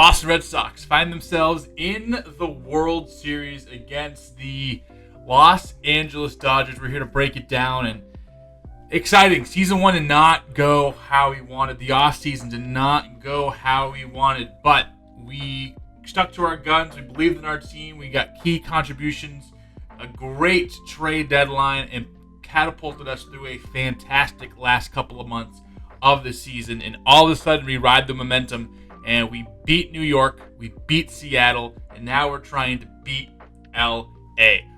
Boston Red Sox find themselves in the World Series against the Los Angeles Dodgers. We're here to break it down, and exciting. Season 1 did not go how we wanted. The offseason did not go how we wanted, but we stuck to our guns. We believed in our team. We got key contributions, a great trade deadline, and catapulted us through a fantastic last couple of months of the season. And all of a sudden, we ride the momentum, and we beat New York, we beat Seattle, and now we're trying to beat LA.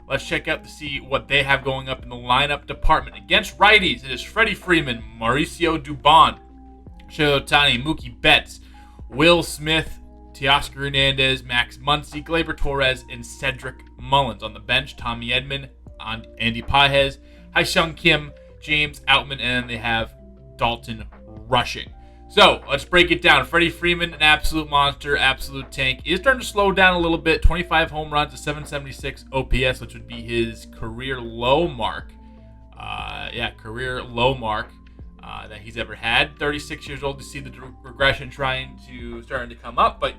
Let's check out to see what they have going up in the lineup department. Against righties, it is Freddie Freeman, Mauricio Dubon, Shohei Ohtani, Mookie Betts, Will Smith, Teoscar Hernandez, Max Muncy, Gleyber Torres, and Cedric Mullins. On the bench, Tommy Edman, Andy Pages, Hae-Sung Kim, James Outman, and then they have Dalton Rushing. So, let's break it down. Freddie Freeman, an absolute monster, absolute tank. He is starting to slow down a little bit. 25 home runs, a 776 OPS, which would be his career low mark. Career low mark that he's ever had. 36 years old to see the regression starting to come up. But,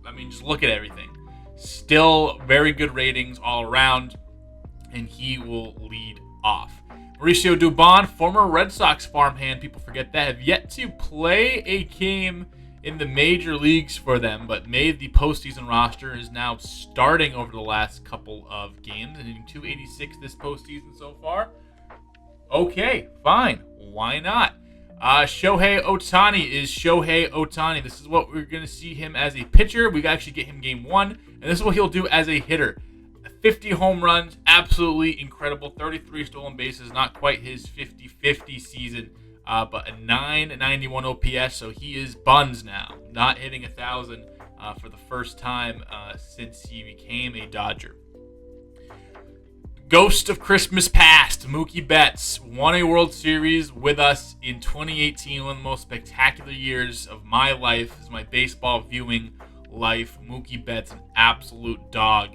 I mean, just look at everything. Still very good ratings all around, and he will lead off. Mauricio Dubon, former Red Sox farmhand, people forget that, have yet to play a game in the major leagues for them, but made the postseason roster, is now starting over the last couple of games, and hitting 286 this postseason so far. Okay, fine. Why not? Shohei Ohtani is Shohei Ohtani. This is what we're going to see him as a pitcher. We actually get him game 1, and this is what he'll do as a hitter. 50 home runs, absolutely incredible. 33 stolen bases, not quite his 50-50 season, but a 991 OPS, so he is buns now. Not hitting 1,000 for the first time since he became a Dodger. Ghost of Christmas Past, Mookie Betts, won a World Series with us in 2018, one of the most spectacular years of my life, is my baseball viewing life. Mookie Betts, an absolute dog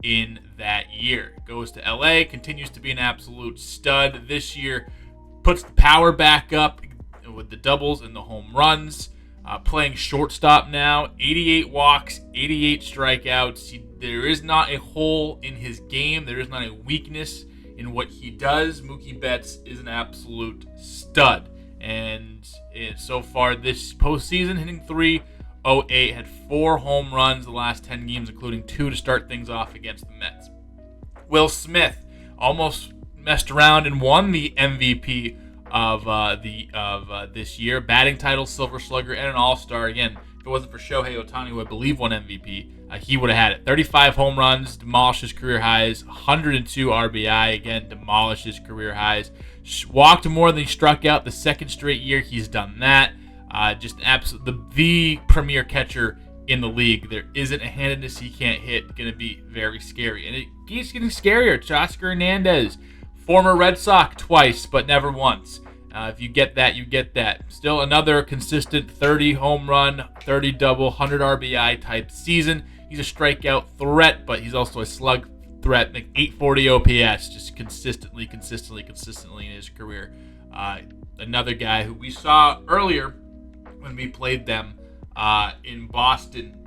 in that year. Goes to LA, continues to be an absolute stud this year, puts the power back up with the doubles and the home runs, playing shortstop now, 88 walks, 88 strikeouts. There is not a hole in his game. There is not a weakness in what he does. Mookie Betts is an absolute stud, and so far this postseason, hitting .308, had 4 home runs the last 10 games, including 2 to start things off against the Mets. Will Smith almost messed around and won the MVP of this year. Batting title, Silver Slugger, and an All-Star. Again, if it wasn't for Shohei Ohtani, who I believe won MVP, he would have had it. 35 home runs, demolished his career highs. 102 RBI, again, demolished his career highs. Walked more than he struck out the second straight year he's done that. Just the premier catcher in the league. There isn't a handedness he can't hit. Going to be very scary. And it keeps getting scarier. Teoscar Hernandez, former Red Sox twice, but never once. If you get that, you get that. Still another consistent 30 home run, 30 double, 100 RBI type season. He's a strikeout threat, but he's also a slug threat. 840 OPS, just consistently in his career. Another guy who we saw earlier when we played them in Boston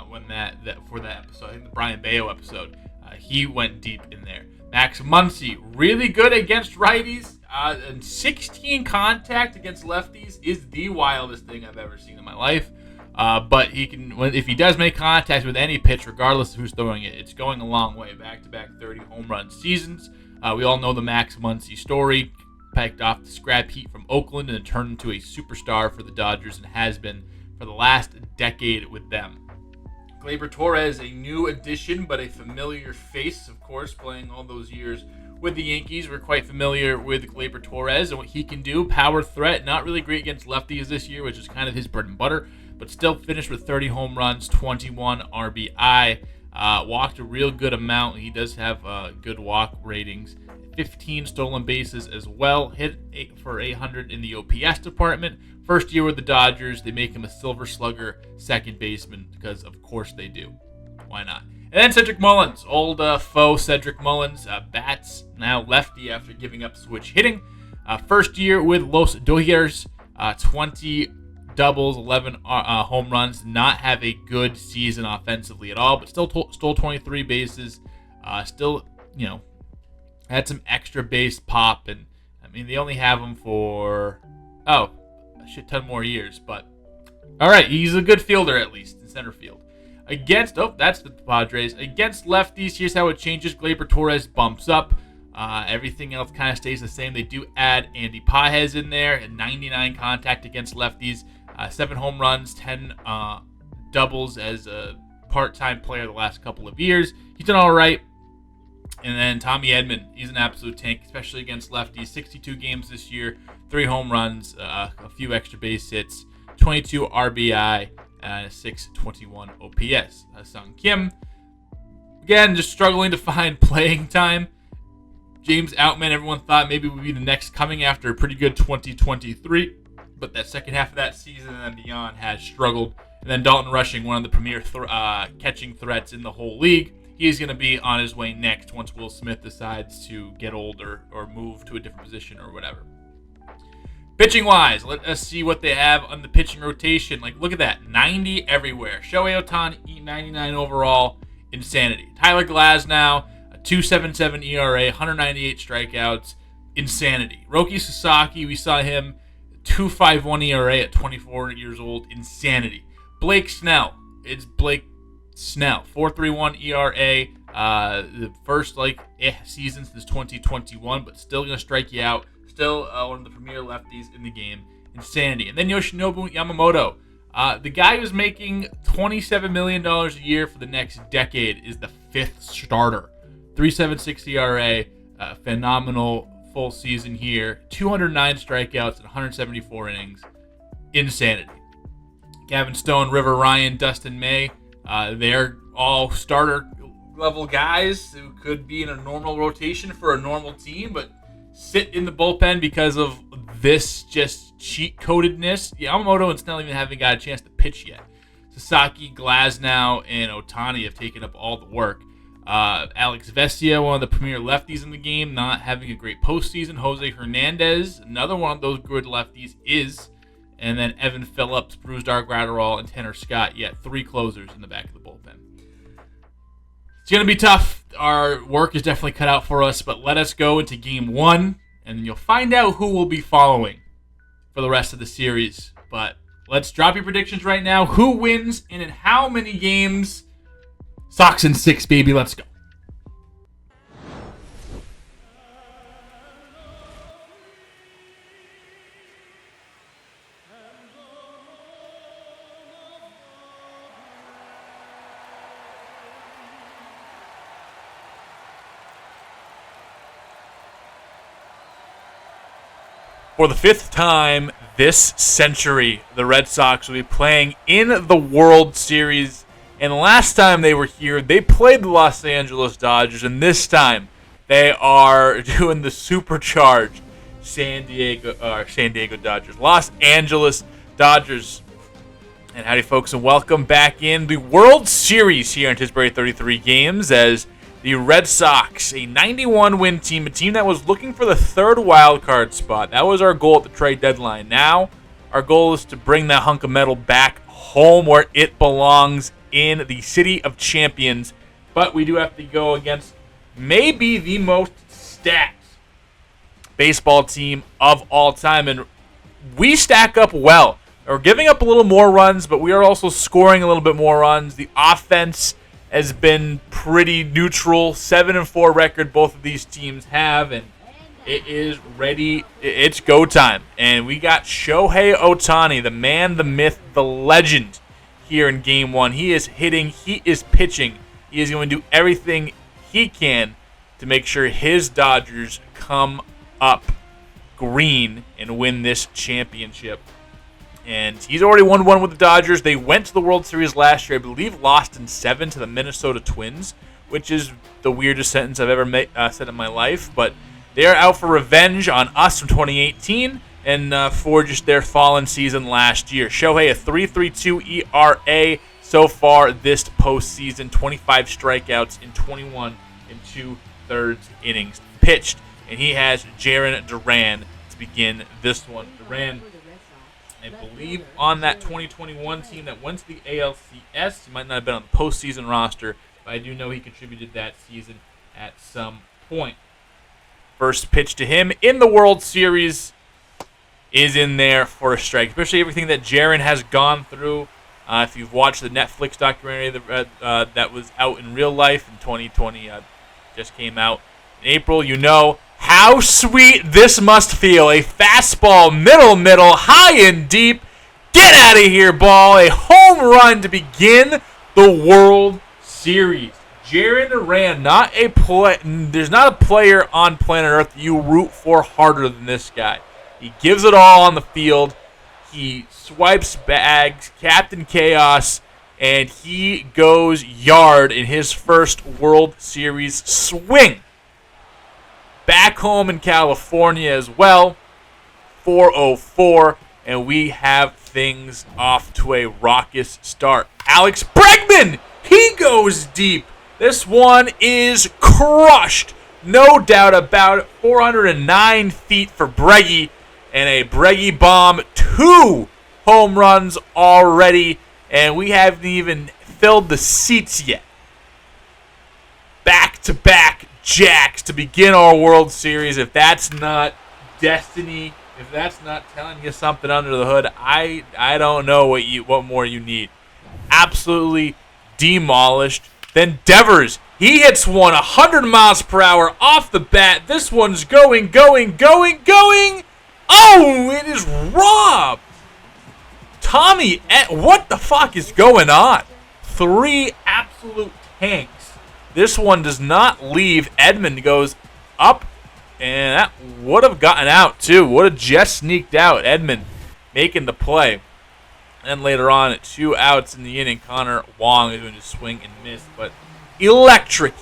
for that episode, I think the Brian Bayo episode. He went deep in there. Max Muncy, really good against righties, and 16 contact against lefties is the wildest thing I've ever seen in my life. But he can, if he does make contact with any pitch, regardless of who's throwing it, it's going a long way. Back-to-back 30 home run seasons. We all know the Max Muncy story. Packed off the scrap heat from Oakland and turned into a superstar for the Dodgers, and has been for the last decade with them. Gleyber Torres, a new addition, but a familiar face, of course, playing all those years with the Yankees. We're quite familiar with Gleyber Torres and what he can do. Power threat, not really great against lefties this year, which is kind of his bread and butter, but still finished with 30 home runs, 21 RBI. Walked a real good amount. He does have good walk ratings. 15 stolen bases as well. Hit 800 in the OPS department. First year with the Dodgers, they make him a Silver Slugger second baseman because, of course, they do. Why not? And then Cedric Mullins, old foe Cedric Mullins, bats now lefty after giving up switch hitting. First year with Los Dodgers, 20 doubles, 11 home runs. Not have a good season offensively at all, but still stole 23 bases. Still, had some extra base pop, and I mean they only have him for a shit ton more years. But all right, he's a good fielder at least in center field. That's the Padres. Against lefties, here's how it changes. Gleyber Torres bumps up. Everything else kind of stays the same. They do add Andy Pages in there at 99 contact against lefties. 7 home runs, 10 doubles as a part-time player the last couple of years. He's done all right. And then Tommy Edman, he's an absolute tank, especially against lefties. 62 games this year, 3 home runs, a few extra base hits, 22 RBI, and a 621 OPS. Sung Kim, again, just struggling to find playing time. James Outman, everyone thought maybe would be the next coming after a pretty good 2023, but that second half of that season and beyond has struggled. And then Dalton Rushing, one of the premier catching threats in the whole league. He's going to be on his way next once Will Smith decides to get older or move to a different position or whatever. Pitching-wise, let us see what they have on the pitching rotation. Like, look at that. 90 everywhere. Shohei Ohtani, 99 overall. Insanity. Tyler Glasnow, a 2.77 ERA, 198 strikeouts. Insanity. Roki Sasaki, we saw him, 2.51 ERA at 24 years old. Insanity. Blake Snell. It's Blake Snell, 4.31 ERA. The first season since 2021, but still going to strike you out. Still one of the premier lefties in the game. Insanity. And then Yoshinobu Yamamoto. The guy who's making $27 million a year for the next decade is the 5th starter. 3.76 ERA. Phenomenal full season here. 209 strikeouts and 174 innings. Insanity. Gavin Stone, River Ryan, Dustin May. They're all starter level guys who could be in a normal rotation for a normal team, but sit in the bullpen because of this just cheat-codedness. Yamamoto and Snell even haven't got a chance to pitch yet. Sasaki, Glasnow, and Ohtani have taken up all the work. Alex Vesia, one of the premier lefties in the game, not having a great postseason. Jose Hernandez, another one of those good lefties, is. And then Evan Phillips, Brusdar Gratterall, and Tanner Scott. Yet 3 closers in the back of the bullpen. It's going to be tough. Our work is definitely cut out for us, but let us go into Game 1, and then you'll find out who will be following for the rest of the series. But let's drop your predictions right now. Who wins and in how many games? Sox in 6, baby. Let's go. For the 5th time this century, the Red Sox will be playing in the World Series. And last time they were here, they played the Los Angeles Dodgers. And this time, they are doing the supercharged San Diego Dodgers. Los Angeles Dodgers. And howdy, folks, and welcome back in the World Series here in Tisbury 33 Games as the Red Sox, a 91-win team, a team that was looking for the 3rd wild card spot. That was our goal at the trade deadline. Now, our goal is to bring that hunk of metal back home where it belongs in the City of Champions. But we do have to go against maybe the most stacked baseball team of all time. And we stack up well. We're giving up a little more runs, but we are also scoring a little bit more runs. The offense has been pretty neutral. 7-4 record both of these teams have, and it is ready. It's go time. And we got Shohei Ohtani, the man, the myth, the legend here in Game 1. He is hitting. He is pitching. He is going to do everything he can to make sure his Dodgers come up green and win this championship. And he's already won one with the Dodgers. They went to the World Series last year. I believe lost in 7 to the Minnesota Twins, which is the weirdest sentence I've ever said in my life. But they are out for revenge on us from 2018 and for just their fallen season last year. Shohei, a 3.32 ERA so far this postseason. 25 strikeouts in 21 2/3 innings pitched. And he has Jarren Duran to begin this one. Duran I believe on that 2021 team that went to the ALCS. He might not have been on the postseason roster, but I do know he contributed that season at some point. First pitch to him in the World Series is in there for a strike, especially everything that Jaron has gone through. If you've watched the Netflix documentary that was out in real life in 2020, just came out in April, you know how sweet this must feel. A fastball, middle, high and deep. Get out of here, ball. A home run to begin the World Series. Jaron Duran, there's not a player on planet Earth you root for harder than this guy. He gives it all on the field. He swipes bags, Captain Chaos, and he goes yard in his first World Series swing. Back home in California as well, 404, and we have things off to a raucous start. Alex Bregman, he goes deep. This one is crushed. No doubt about it. 409 feet for Breggy. And a Breggy bomb, 2 home runs already, and we haven't even filled the seats yet. Back-to-back jacks to begin our World Series. If that's not destiny, if that's not telling you something under the hood, I don't know what more you need. Absolutely demolished. Then Devers, he hits one 100 miles per hour off the bat. This one's going. Oh, it is robbed. Tommy, what the fuck is going on? 3 absolute tanks. This one does not leave. Edmund goes up, and that would have gotten out, too. Would have just sneaked out. Edmund making the play. And later on, at 2 outs in the inning, Connor Wong is going to swing and miss. But electric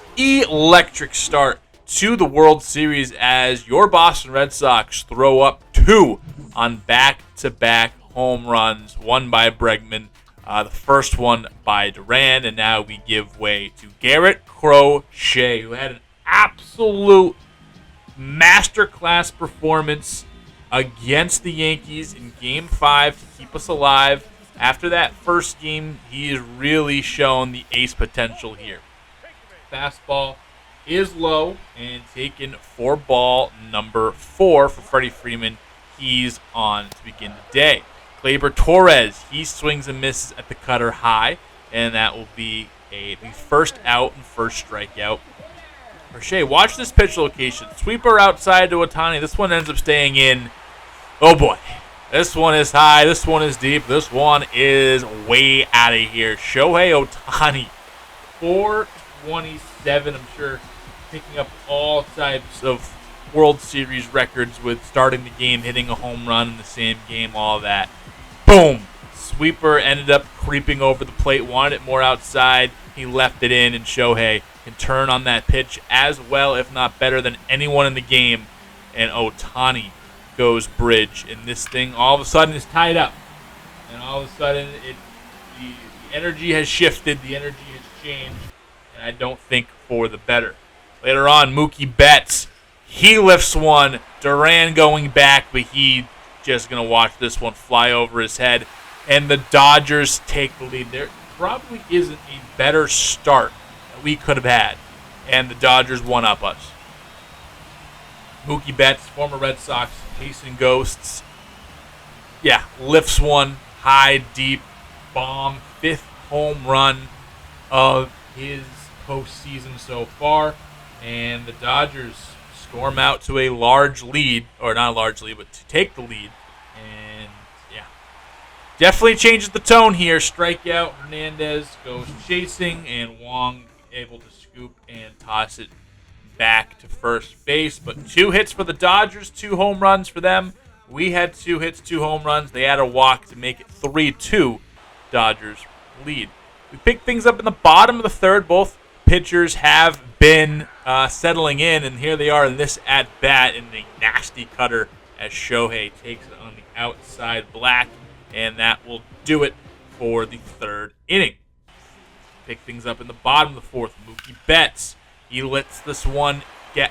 start to the World Series as your Boston Red Sox throw up 2 on back-to-back home runs, one by Bregman, the first one by Duran, and now we give way to Garrett Crochet, who had an absolute masterclass performance against the Yankees in Game 5 to keep us alive. After that first game, he has really shown the ace potential here. Fastball is low and taken for ball number 4 for Freddie Freeman. He's on to begin the day. Gleyber Torres, he swings and misses at the cutter high, and that will be the first out and first strikeout. Crochet, watch this pitch location. Sweeper outside to Ohtani. This one ends up staying in. Oh boy. This one is high. This one is deep. This one is way out of here. Shohei Ohtani, 427. I'm sure picking up all types of World Series records with starting the game, hitting a home run in the same game, all that. Boom! Sweeper ended up creeping over the plate, wanted it more outside. He left it in, and Shohei can turn on that pitch as well, if not better than anyone in the game. And Ohtani goes bridge, and this thing all of a sudden is tied up. And all of a sudden, the energy has shifted, the energy has changed, and I don't think for the better. Later on, Mookie Betts, he lifts one. Duran going back, but he just going to watch this one fly over his head. And the Dodgers take the lead. There probably isn't a better start that we could have had. And the Dodgers one-up us. Mookie Betts, former Red Sox, chasing ghosts. Yeah, lifts one, high, deep, bomb, 5th home run of his postseason so far. And the Dodgers storm out to a large lead, or not a large lead, but to take the lead. And, yeah, definitely changes the tone here. Strikeout, Hernandez goes chasing, and Wong able to scoop and toss it back to first base. But 2 hits for the Dodgers, 2 home runs for them. We had 2 hits, 2 home runs. They had a walk to make it 3-2 Dodgers lead. We picked things up in the bottom of the 3rd. Both pitchers have been settling in, and here they are in this at-bat in the nasty cutter as Shohei takes it on the outside black, and that will do it for the 3rd inning. Pick things up in the bottom of the 4th. Mookie Betts, he lets this one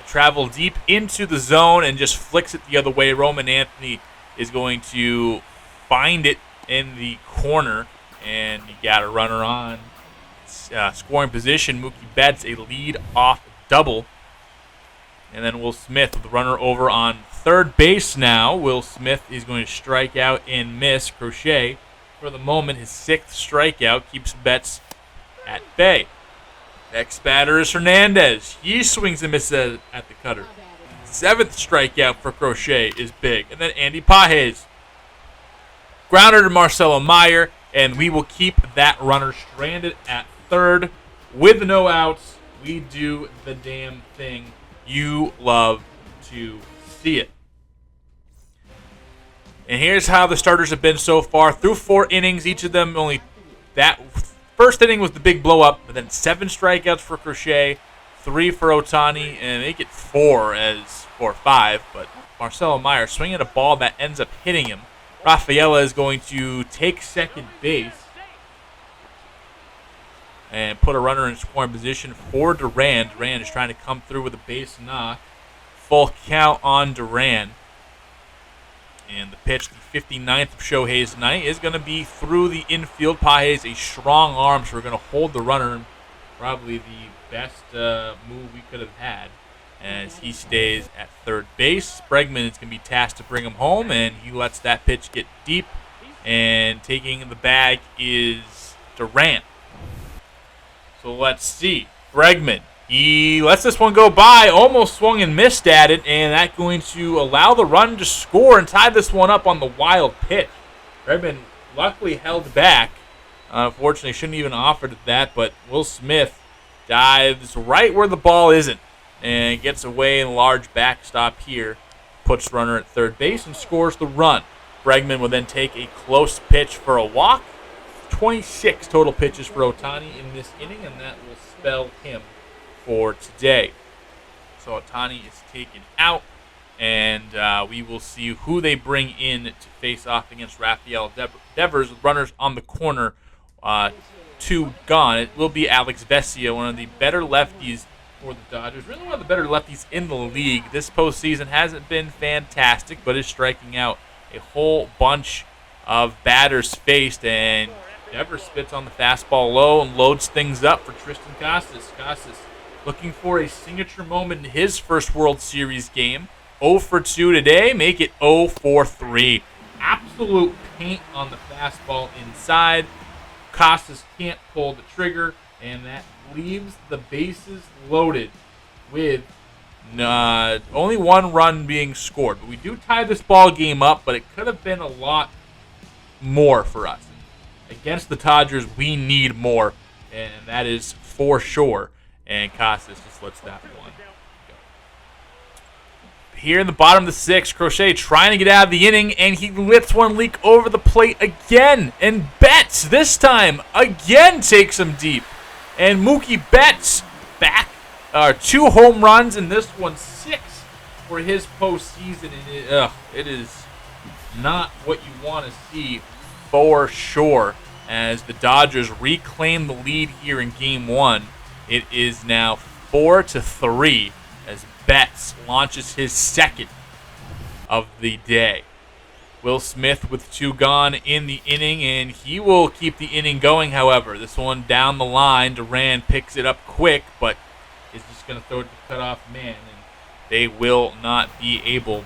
travel deep into the zone and just flicks it the other way. Roman Anthony is going to find it in the corner, and you got a runner on scoring position. Mookie Betts a lead-off double. And then Will Smith with the runner over on third base now. Will Smith is going to strike out and miss. Crochet, for the moment, his 6th strikeout keeps Betts at bay. Next batter is Hernandez. He swings and misses at the cutter. 7th strikeout for Crochet is big. And then Andy Pages. Grounder to Marcelo Meyer, and we will keep that runner stranded at third. With no outs, we do the damn thing. You love to see it. And here's how the starters have been so far. Through 4 innings, each of them only that first inning was the big blow up, but then 7 strikeouts for Crochet, 3 for Ohtani, and make it 4 as 4-5. But Marcelo Meyer swinging a ball that ends up hitting him. Rafaela is going to take second base and put a runner in scoring position for Duran. Duran is trying to come through with a base knock. Full count on Duran. And the pitch, the 59th of Shohei's night, is going to be through the infield. Pages, a strong arm, so we're going to hold the runner. Probably the best move we could have had, as he stays at third base. Bregman is going to be tasked to bring him home, and he lets that pitch get deep. And taking the bag is Duran. So let's see. Bregman, he lets this one go by, almost swung and missed at it, and that's going to allow the run to score and tie this one up on the wild pitch. Bregman luckily held back. Unfortunately, shouldn't even offered that, but Will Smith dives right where the ball isn't and gets away in a large backstop here, puts runner at third base, and scores the run. Bregman will then take a close pitch for a walk. 26 total pitches for Ohtani in this inning, and that will spell him for today. So Ohtani is taken out, and we will see who they bring in to face off against Rafael Devers with runners on the corner, 2 gone. It will be Alex Vesia, one of the better lefties for the Dodgers. Really one of the better lefties in the league. This postseason hasn't been fantastic, but is striking out a whole bunch of batters faced, and Devers spits on the fastball low and loads things up for Tristan Casas. Casas looking for a signature moment in his first World Series game. 0 for 2 today, make it 0 for 3. Absolute paint on the fastball inside. Casas can't pull the trigger, and that leaves the bases loaded with only 1 run being scored. But we do tie this ball game up, but it could have been a lot more for us. Against the Dodgers, we need more, and that is for sure. And Casas just lets that one go. Here in the bottom of the 6th, Crochet trying to get out of the inning, and he lets one leak over the plate again. And Betts, this time, again takes him deep. And Mookie Betts back, 2 home runs, and this one 6 for his postseason. And it is not what you want to see for sure, as the Dodgers reclaim the lead here in Game 1. It is now 4-3 as Betts launches his 2nd of the day. Will Smith with 2 gone in the inning, and he will keep the inning going, however. This one down the line, Duran picks it up quick, but is just going to throw it to cutoff man, and they will not be able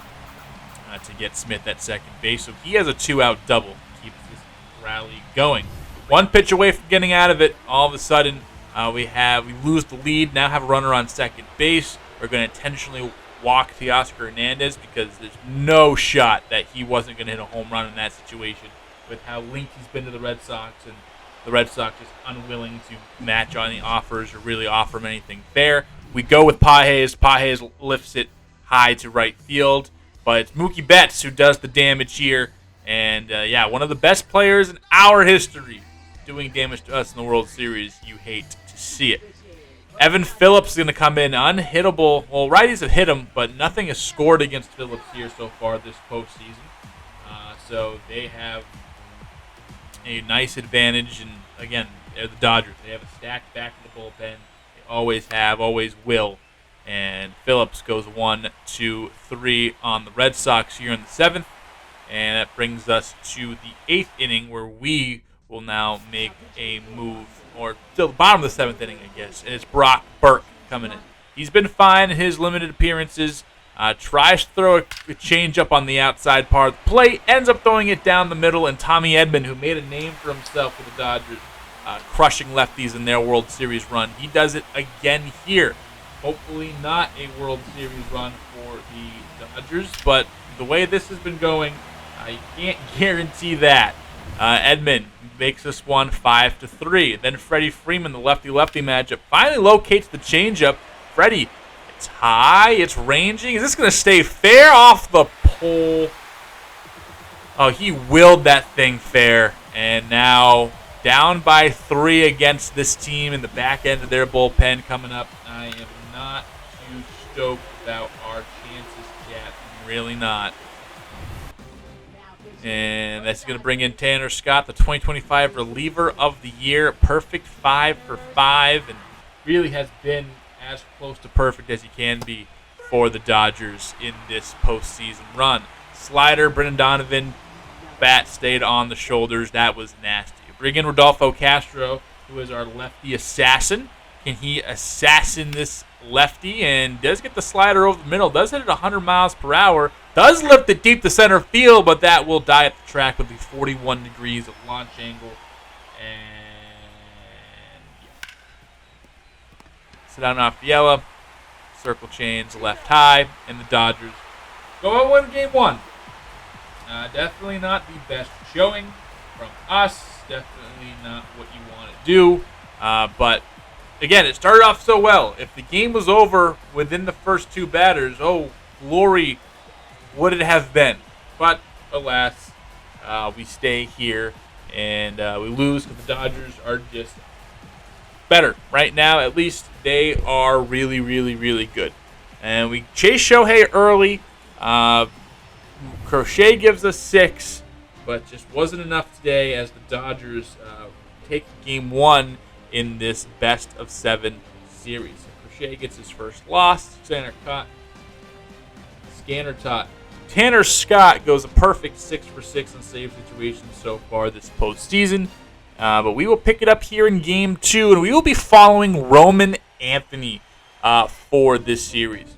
to get Smith at second base. So he has a 2-out double. Keeps this rally going. 1 pitch away from getting out of it. All of a sudden, we lose the lead. Now have a runner on second base. We're going to intentionally walk Teoscar Hernandez because there's no shot that he wasn't going to hit a home run in that situation with how linked he's been to the Red Sox, and the Red Sox just unwilling to match on the offers or really offer him anything fair. We go with Pages. Pages lifts it high to right field, but it's Mookie Betts who does the damage here. And, one of the best players in our history doing damage to us in the World Series. You hate to see it. Evan Phillips is going to come in unhittable. Well, righties have hit him, but nothing has scored against Phillips here so far this postseason. So they have a nice advantage. And, again, they're the Dodgers. They have a stacked back of the bullpen. They always have, always will. And Phillips goes 1, 2, 3 on the Red Sox here in the 7th. And that brings us to the 8th inning, where we will now make a move, or to the bottom of the 7th inning, I guess. And it's Brock Burke coming in. He's been fine in his limited appearances. Tries to throw a changeup on the outside part of the plate, ends up throwing it down the middle, and Tommy Edman, who made a name for himself for the Dodgers, crushing lefties in their World Series run. He does it again here. Hopefully not a World Series run for the Dodgers, but the way this has been going, you can't guarantee that. Edman makes this one 5-3. Then Freddie Freeman, the lefty-lefty matchup, finally locates the changeup. Freddie, it's high, it's ranging. Is this going to stay fair? Off the pole. Oh, he willed that thing fair. And now down by 3 against this team in the back end of their bullpen coming up. I am not too stoked about our chances yet. I'm really not. And that's going to bring in Tanner Scott, the 2025 reliever of the year. Perfect 5 for 5, and really has been as close to perfect as he can be for the Dodgers in this postseason run. Slider, Brendan Donovan, bat stayed on the shoulders. That was nasty. Bring in Rodolfo Castro, who is our lefty assassin. Can he assassin this lefty? And does get the slider over the middle. Does hit it 100 miles per hour. Does lift it deep to center field, but that will die at the track with the 41 degrees of launch angle. And yeah. Sit down off the yellow. Circle chains left high. And the Dodgers go 0-1 game 1. Definitely not the best showing from us. Definitely not what you want to do. But again, it started off so well. If the game was over within the first 2 batters, oh, glory would it have been. But alas, we stay here and we lose because the Dodgers are just better. Right now, at least, they are really, really, really good. And we chase Shohei early. Crochet gives us 6, but just wasn't enough today as the Dodgers take game 1 in this best-of-7 series. So Crochet gets his first loss. Tanner Scott goes a perfect 6 for 6 in save situations so far this postseason. But we will pick it up here in game 2, and we will be following Roman Anthony for this series.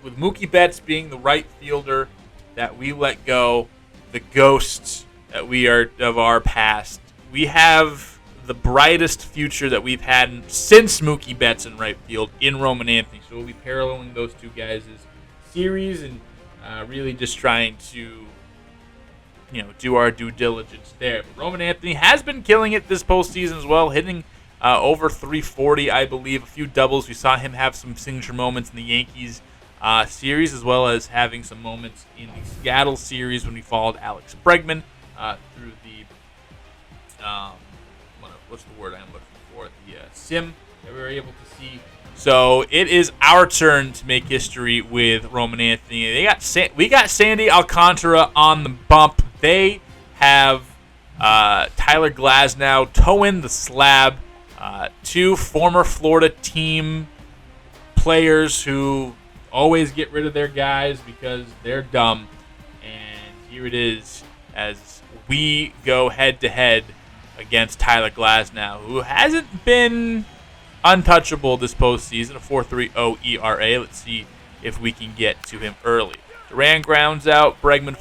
With Mookie Betts being the right fielder that we let go, the ghosts that we are of our past, we have the brightest future that we've had since Mookie Betts in right field in Roman Anthony. So we'll be paralleling those two guys' series and really just trying to, do our due diligence there. But Roman Anthony has been killing it this postseason as well, hitting over 340, I believe, a few doubles. We saw him have some signature moments in the Yankees series, as well as having some moments in the Seattle series when we followed Alex Bregman through the what's the word I'm looking for? The sim that we were able to see. So it is our turn to make history with Roman Anthony. We got Sandy Alcantara on the bump. They have Tyler Glasnow towing the slab. 2 former Florida team players who always get rid of their guys because they're dumb. And here it is as we go head-to-head against Tyler Glasnow, who hasn't been untouchable this postseason, a 4.30 ERA. Let's see if we can get to him early. Duran grounds out, Bregman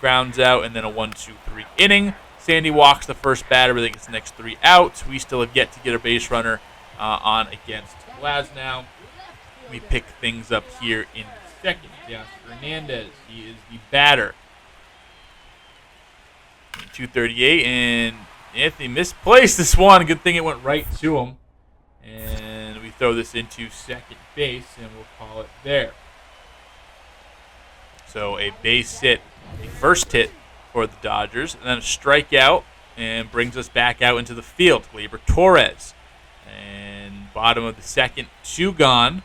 grounds out, and then a 1-2-3 inning. Sandy walks the first batter, but gets the next 3 outs. We still have yet to get a base runner on against Glasnow. We pick things up here in the second. Teoscar Hernandez, he is the batter. 238, and Anthony misplaced this one. Good thing it went right to him. And we throw this into second base, and we'll call it there. So a base hit, a first hit for the Dodgers, and then a strikeout, and brings us back out into the field. Gleyber Torres. And bottom of the second, 2 gone.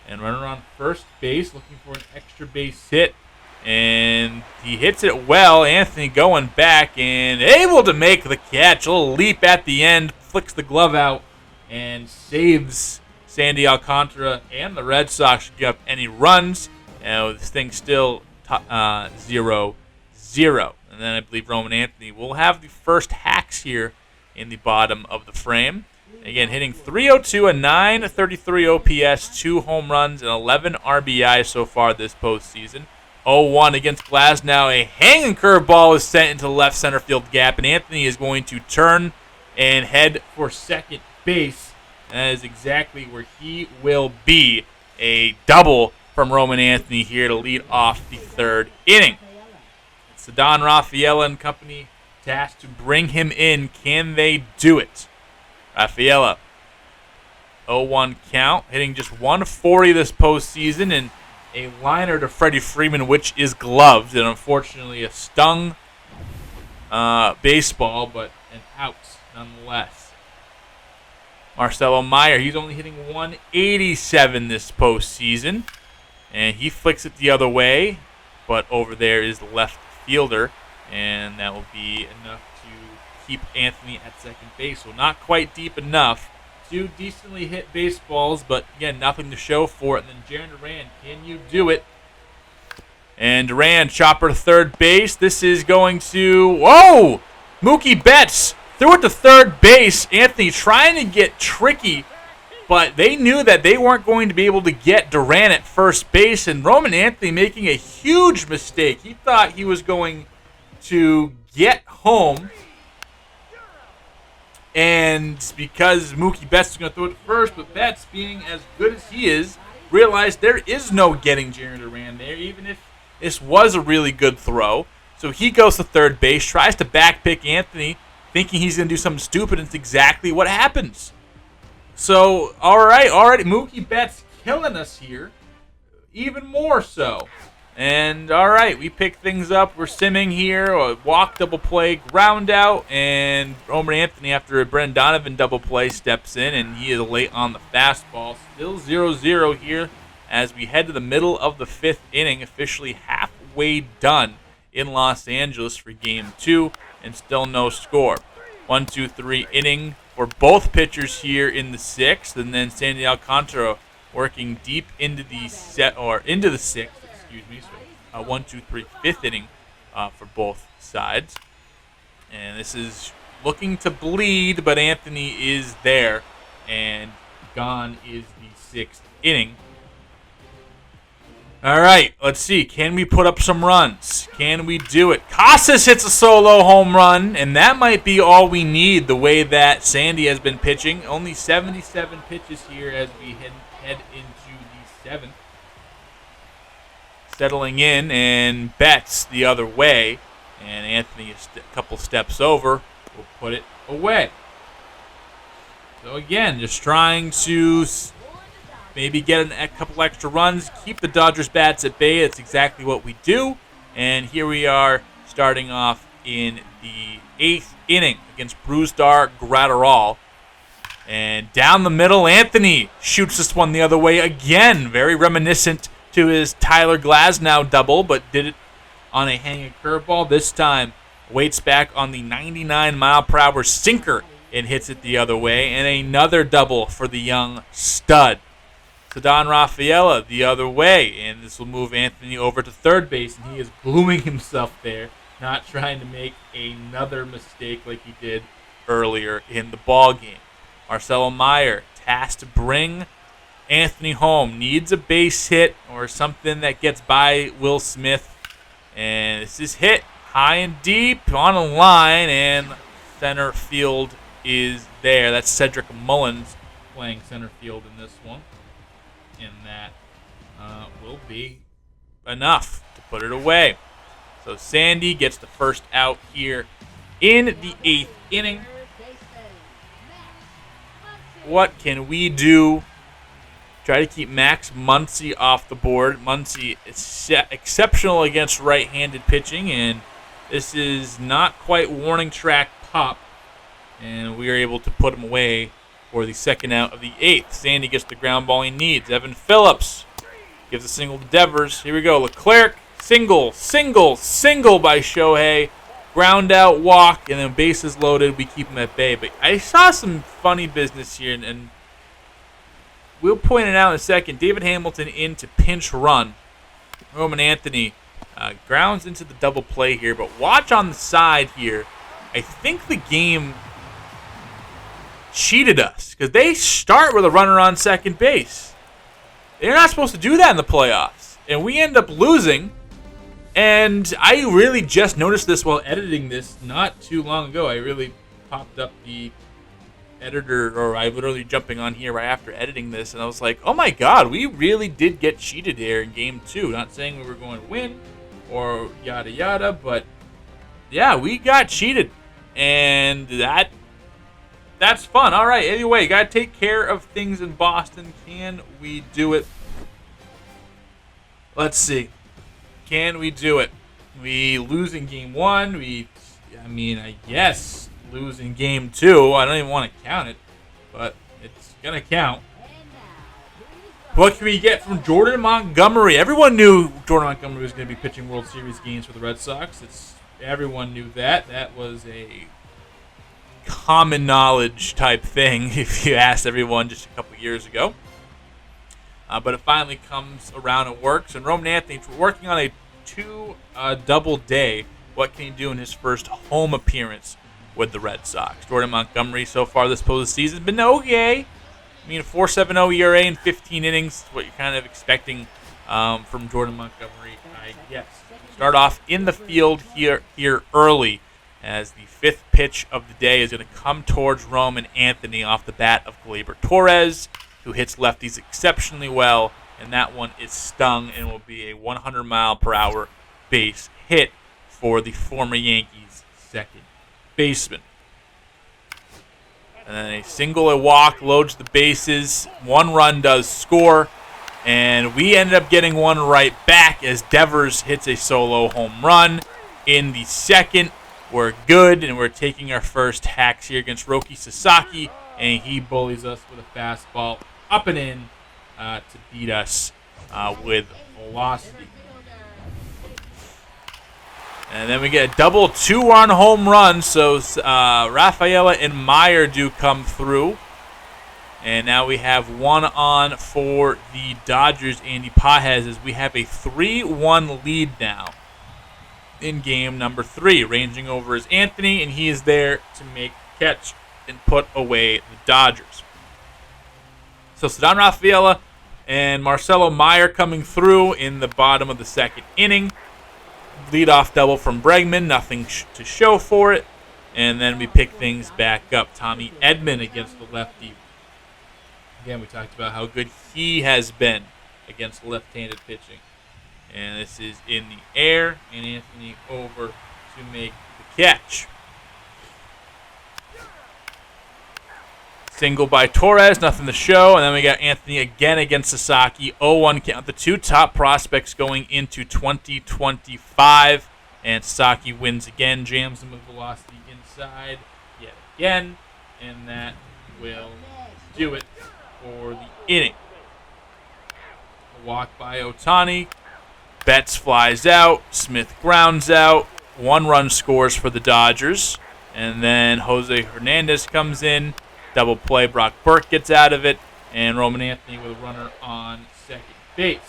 And runner on first base, looking for an extra base hit. And he hits it well. Anthony going back and able to make the catch. A little leap at the end, flicks the glove out, and saves Sandy Alcantara and the Red Sox to give up any runs. This thing's still 0-0. And then I believe Roman Anthony will have the first hacks here in the bottom of the frame. Again, hitting .302, a .933 OPS, 2 home runs, and 11 RBI so far this postseason. 0-1 against Glasnow. A hanging curveball is sent into the left center field gap, and Anthony is going to turn and head for second base. That is exactly where he will be. A double from Roman Anthony here to lead off the third inning. It's the Don Rafaela and company tasked to bring him in. Can they do it? Rafaela, 0-1 count, hitting just .140 this postseason, and a liner to Freddie Freeman, which is gloved, and unfortunately a stung baseball, but an out nonetheless. Marcelo Meyer, he's only hitting .187 this postseason, and he flicks it the other way, but over there is the left fielder, and that will be enough to keep Anthony at second base. So not quite deep enough. 2 decently hit baseballs, but again, nothing to show for it. And then Jarren Duran, can you do it? And Duran, chopper to third base. This is going to... Whoa! Mookie Betts threw it to third base. Anthony trying to get tricky, but they knew that they weren't going to be able to get Duran at first base. And Roman Anthony making a huge mistake. He thought he was going to get home. And because Mookie Betts is going to throw it first, but Betts, being as good as he is, realized there is no getting Jarren Duran there, even if this was a really good throw. So he goes to third base, tries to backpick Anthony, thinking he's going to do something stupid, and it's exactly what happens. So, all right, Mookie Betts killing us here, even more so. And, all right, we pick things up. We're simming here. A walk, double play, ground out. And Roman Anthony, after a Brendan Donovan double play, steps in. And he is late on the fastball. Still 0-0 here as we head to the middle of the 5th inning. Officially halfway done in Los Angeles for Game 2. And still no score. 1-2-3 inning for both pitchers here in the 6th. And then Sandy Alcantara working deep into the 6th. So 1-2-3 5th inning for both sides. And this is looking to bleed, but Anthony is there. And gone is the 6th inning. All right, let's see. Can we put up some runs? Can we do it? Casas hits a solo home run, and that might be all we need the way that Sandy has been pitching. Only 77 pitches here as we head into the 7th. Settling in, and Betts the other way, and Anthony a couple steps over will put it away. So again, just trying to maybe get a couple extra runs, keep the Dodgers bats at bay. That's exactly what we do. And here we are starting off in the 8th inning against Brusdar Graterol. And down the middle, Anthony shoots this one the other way again. Very reminiscent to his Tyler Glasnow double, but did it on a hanging curveball. This time, waits back on the 99-mile-per-hour sinker and hits it the other way. And another double for the young stud. So Don Rafaela the other way, and this will move Anthony over to third base, and he is gluing himself there, not trying to make another mistake like he did earlier in the ball game. Marcelo Meyer tasked to bring Anthony home, needs a base hit or something that gets by Will Smith. And this is hit high and deep on a line, and center field is there. That's Cedric Mullins playing center field in this one. And that will be enough to put it away. So Sandy gets the first out here in the 8th inning. What can we do? Try to keep Max Muncy off the board. Muncy is exceptional against right-handed pitching, and this is not quite warning track pop, and we are able to put him away for the second out of the 8th. Sandy gets the ground ball he needs. Evan Phillips gives a single to Devers. Here we go. Leclerc, single by Shohei. Ground out, walk, and then bases loaded. We keep him at bay. But I saw some funny business here, and we'll point it out in a second. David Hamilton in to pinch run. Roman Anthony Grounds into the double play here, but watch on the side here. I think the game cheated us because they start with a runner on second base. They're not supposed to do that in the playoffs, and we end up losing. And I really just noticed this while editing this not too long ago. I really popped up the editor, or I literally jumping on here right after editing this, and I was like, oh my god, we really did get cheated here in game 2. Not saying we were going to win or yada yada, but yeah, we got cheated, and that's fun. All right, anyway, got to take care of things in Boston. Can we do it? Let's see. Can we do it? We lose in game 1. I guess lose in game 2. I don't even want to count it, but it's going to count. What can we get from Jordan Montgomery? Everyone knew Jordan Montgomery was going to be pitching World Series games for the Red Sox. Everyone knew that. That was a common knowledge type thing if you asked everyone just a couple years ago. But it finally comes around and works. And Roman Anthony's working on a 2 double day. What can he do in his first home appearance with the Red Sox? Jordan Montgomery so far this postseason has been okay. I mean, a 4.70 ERA in 15 innings, what you're kind of expecting from Jordan Montgomery, I guess. Start off in the field here early, as the 5th pitch of the day is going to come towards Roman Anthony off the bat of Gleyber Torres, who hits lefties exceptionally well, and that one is stung and will be a 100-mile-per-hour base hit for the former Yankees' second baseman. And then a single, a walk, loads the bases. 1 run does score, and we ended up getting one right back as Devers hits a solo home run in the 2nd. We're good, and we're taking our first hacks here against Roki Sasaki, and he bullies us with a fastball up and in to beat us with velocity. And then we get a double 2-run home run, so Rafaela and Meyer do come through. And now we have 1 on for the Dodgers, Andy Pajes, as we have a 3-1 lead now in game number 3. Ranging over is Anthony, and he is there to make the catch and put away the Dodgers. So Ceddanne Rafaela and Marcelo Meyer coming through in the bottom of the 2nd inning. Leadoff double from Bregman, nothing to show for it. And then we pick things back up. Tommy Edman against the lefty. Again, we talked about how good he has been against left-handed pitching. And this is in the air, and Anthony over to make the catch. Single by Torres, nothing to show. And then we got Anthony again against Sasaki. 0-1 count. The 2 top prospects going into 2025. And Sasaki wins again, jams him with velocity inside yet again. And that will do it for the inning. A walk by Ohtani. Betts flies out. Smith grounds out. 1 run scores for the Dodgers. And then Jose Hernandez comes in. Double play. Brock Burke gets out of it. And Roman Anthony with a runner on second base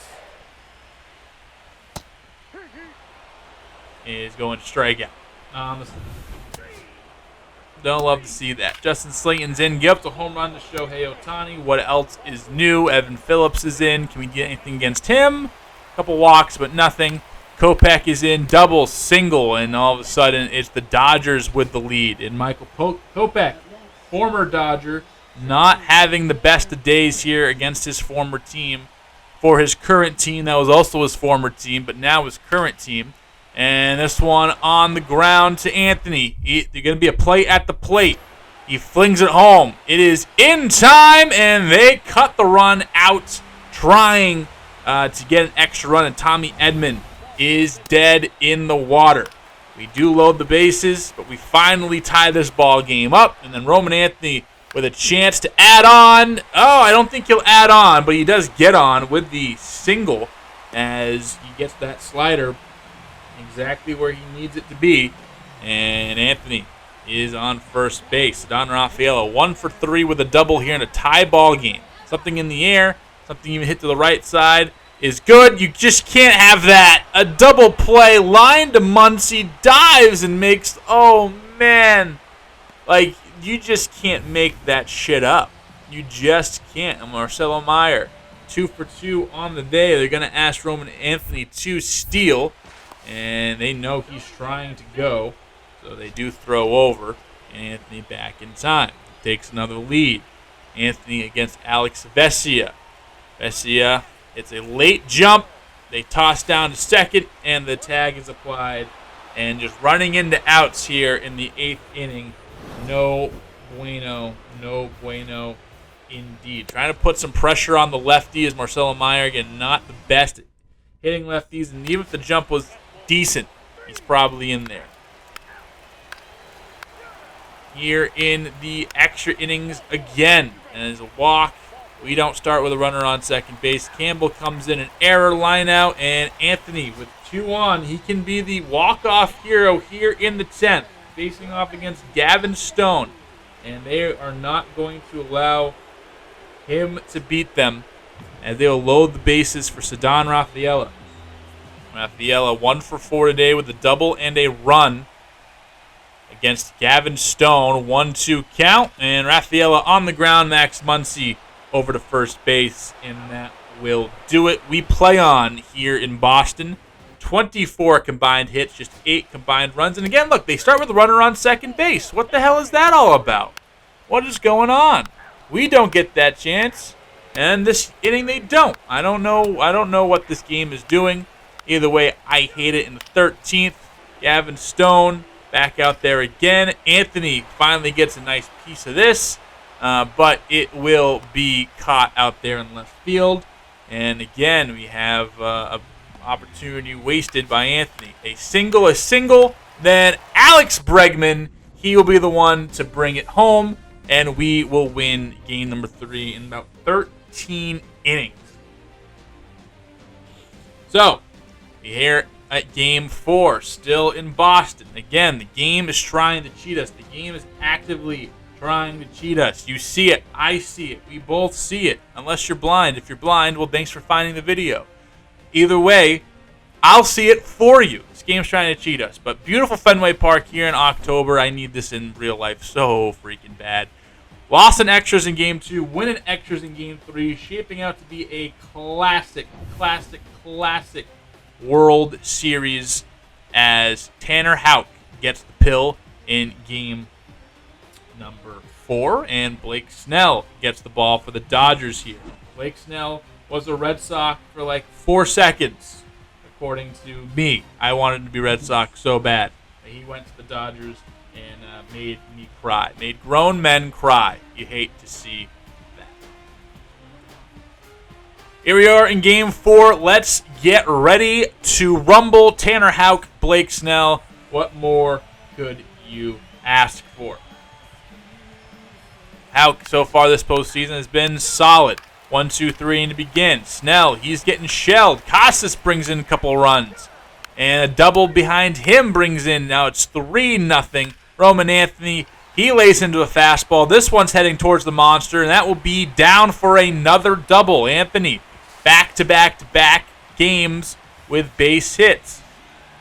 is going to strike out. Don't love to see that. Justin Slayton's in. Give up the home run to Shohei Ohtani. What else is new? Evan Phillips is in. Can we get anything against him? A couple walks, but nothing. Kopech is in. Double, single, and all of a sudden it's the Dodgers with the lead. And Michael Kopech, former Dodger, not having the best of days here against his former team. For his current team, that was also his former team, but now his current team. And this one on the ground to Anthony. There's going to be a play at the plate. He flings it home. It is in time, and they cut the run out, trying to get an extra run. And Tommy Edman is dead in the water. We do load the bases, but we finally tie this ball game up. And then Roman Anthony with a chance to add on. Oh, I don't think he'll add on, but he does get on with the single as he gets that slider exactly where he needs it to be. And Anthony is on first base. Don Rafaela 1 for 3 with a double here in a tie ball game. Something in the air, something even hit to the right side. is good. You just can't have that. A double play, line to Muncy, dives and makes, oh man. Like, you just can't make that shit up. You just can't. And Marcelo Meyer, 2 for 2 on the day. They're going to ask Roman Anthony to steal, and they know he's trying to go, so they do throw over. Anthony back in time. Takes another lead. Anthony against Alex Vesia. Vesia, it's a late jump. They toss down to second, and the tag is applied. And just running into outs here in the 8th inning. No bueno. No bueno indeed. Trying to put some pressure on the lefty is Marcelo Meyer. Again, not the best at hitting lefties. And even if the jump was decent, he's probably in there. Here in the extra innings again. And there's a walk. We don't start with a runner on second base. Campbell comes in an error line out. And Anthony with 2 on. He can be the walk-off hero here in the 10th. Facing off against Gavin Stone. And they are not going to allow him to beat them. As they will load the bases for Ceddanne Rafaela. Rafaela 1 for 4 today with a double and a run against Gavin Stone. 1-2 count. And Rafaela on the ground. Max Muncy over to first base. And that will do it. We play on here in Boston. 24 combined hits, just 8 combined runs. And again, look, they start with a runner on second base. What the hell is that all about? What is going on? We don't get that chance. And this inning they don't. I don't know what this game is doing. Either way, I hate it in the 13th. Gavin Stone back out there again. Anthony finally gets a nice piece of this. But it will be caught out there in left field. And again, we have a opportunity wasted by Anthony. A single. Then Alex Bregman, he will be the one to bring it home. And we will win game number 3 in about 13 innings. So, we're here at game 4, still in Boston. Again, the game is trying to cheat us. The game is actively trying to cheat us. You see it. I see it. We both see it. Unless you're blind. If you're blind, well, thanks for finding the video. Either way, I'll see it for you. This game's trying to cheat us. But beautiful Fenway Park here in October. I need this in real life so freaking bad. Lost in extras in game 2. Win in extras in game 3. Shaping out to be a classic World Series as Tanner Houck gets the pill in game number 4. And Blake Snell gets the ball for the Dodgers here. Blake Snell was a Red Sox for like 4 seconds, according to me. I wanted to be Red Sox so bad. He went to the Dodgers and made me cry. Made grown men cry. You hate to see that. Here we are in game 4. Let's get ready to rumble. Tanner Houck, Blake Snell. What more could you ask for? Houck so far this postseason has been solid. 1, 2, 3, and to begin. Snell, he's getting shelled. Casas brings in a couple runs. And a double behind him brings in, now it's 3-0. Roman Anthony, he lays into a fastball. This one's heading towards the monster, and that will be down for another double. Anthony, back-to-back-to-back games with base hits.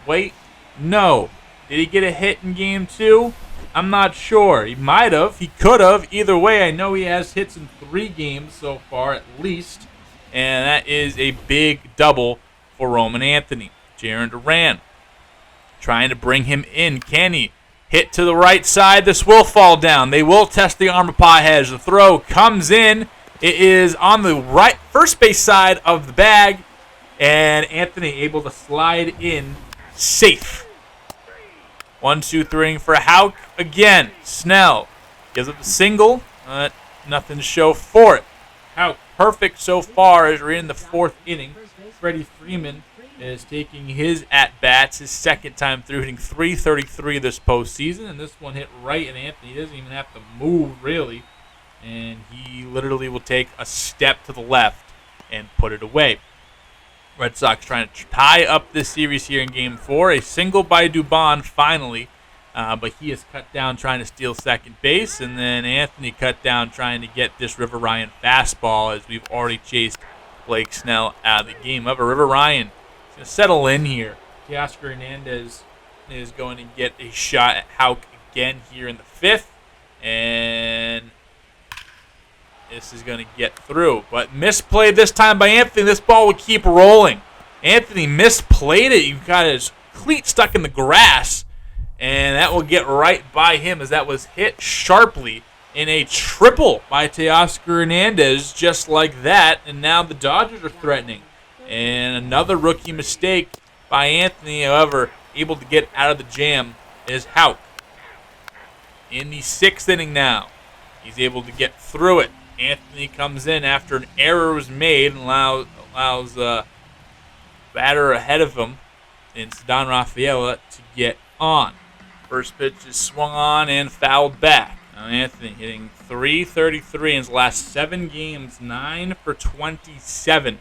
Wait, no. Did he get a hit in game 2? I'm not sure. He might have. He could have. Either way, I know he has hits in 3 games so far at least. And that is a big double for Roman Anthony. Jarren Duran trying to bring him in. Can he hit to the right side? This will fall down. They will test the arm of Pages. The throw comes in. It is on the right first base side of the bag. And Anthony able to slide in safe. 1, 2, 3 for Houck again. Snell gives up a single. Nothing to show for it. Houck perfect so far as we're in the 4th inning. Freddie Freeman is taking his at-bats, his second time through, hitting .333 this postseason. And this one hit right at Anthony. He doesn't even have to move, really. And he literally will take a step to the left and put it away. Red Sox trying to tie up this series here in Game 4. A single by Dubon finally, but he is cut down trying to steal second base. And then Anthony cut down trying to get this River Ryan fastball as we've already chased Blake Snell out of the game. However, River Ryan is going to settle in here. Teoscar Hernandez is going to get a shot at Houck again here in the 5th. And this is going to get through. But misplayed this time by Anthony. This ball will keep rolling. Anthony misplayed it. He got his cleat stuck in the grass. And that will get right by him as that was hit sharply in a triple by Teoscar Hernandez, just like that. And now the Dodgers are threatening. And another rookie mistake by Anthony, however, able to get out of the jam is Houck. In the 6th inning now, he's able to get through it. Anthony comes in after an error was made and allows batter ahead of him in Ceddanne Rafaela to get on. First pitch is swung on and fouled back. Now Anthony hitting .333 in his last 7 games, 9 for 27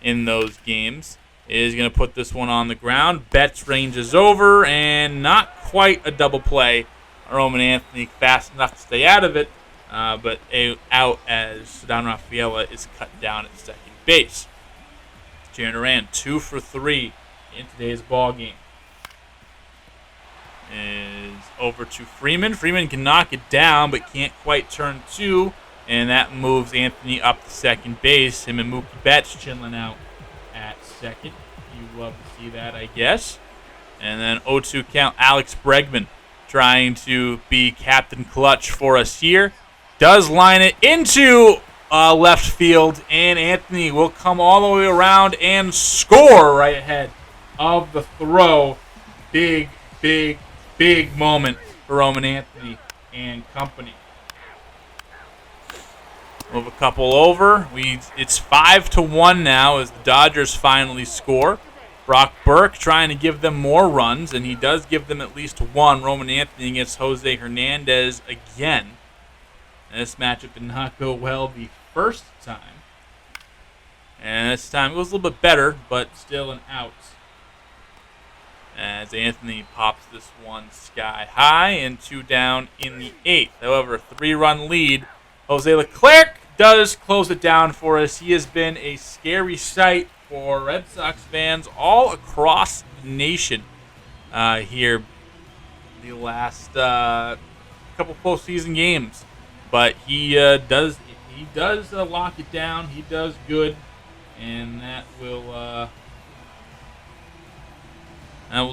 in those games. Is going to put this one on the ground. Betts ranges over and not quite a double play. Roman Anthony fast enough to stay out of it, but out as Ceddanne Rafaela is cut down at second base. Jarren Duran 2 for 3 in today's ball game. Is over to Freeman. Freeman can knock it down, but can't quite turn 2, and that moves Anthony up to second base. Him and Mookie Betts chilling out at second. You love to see that, I guess. And then 0-2 count, Alex Bregman trying to be Captain Clutch for us here. Does line it into left field, and Anthony will come all the way around and score right ahead of the throw. Big, big, big moment for Roman Anthony and company. Move a couple over. It's 5-1 now as the Dodgers finally score. Brock Burke trying to give them more runs, and he does give them at least one. Roman Anthony against Jose Hernandez again. And this matchup did not go well the first time. And this time it was a little bit better, but still an out. As Anthony pops this one sky high and 2 down in the 8th. However, a 3-run lead. Jose Leclerc does close it down for us. He has been a scary sight for Red Sox fans all across the nation here the last couple postseason games. But he does lock it down. He does good, and that will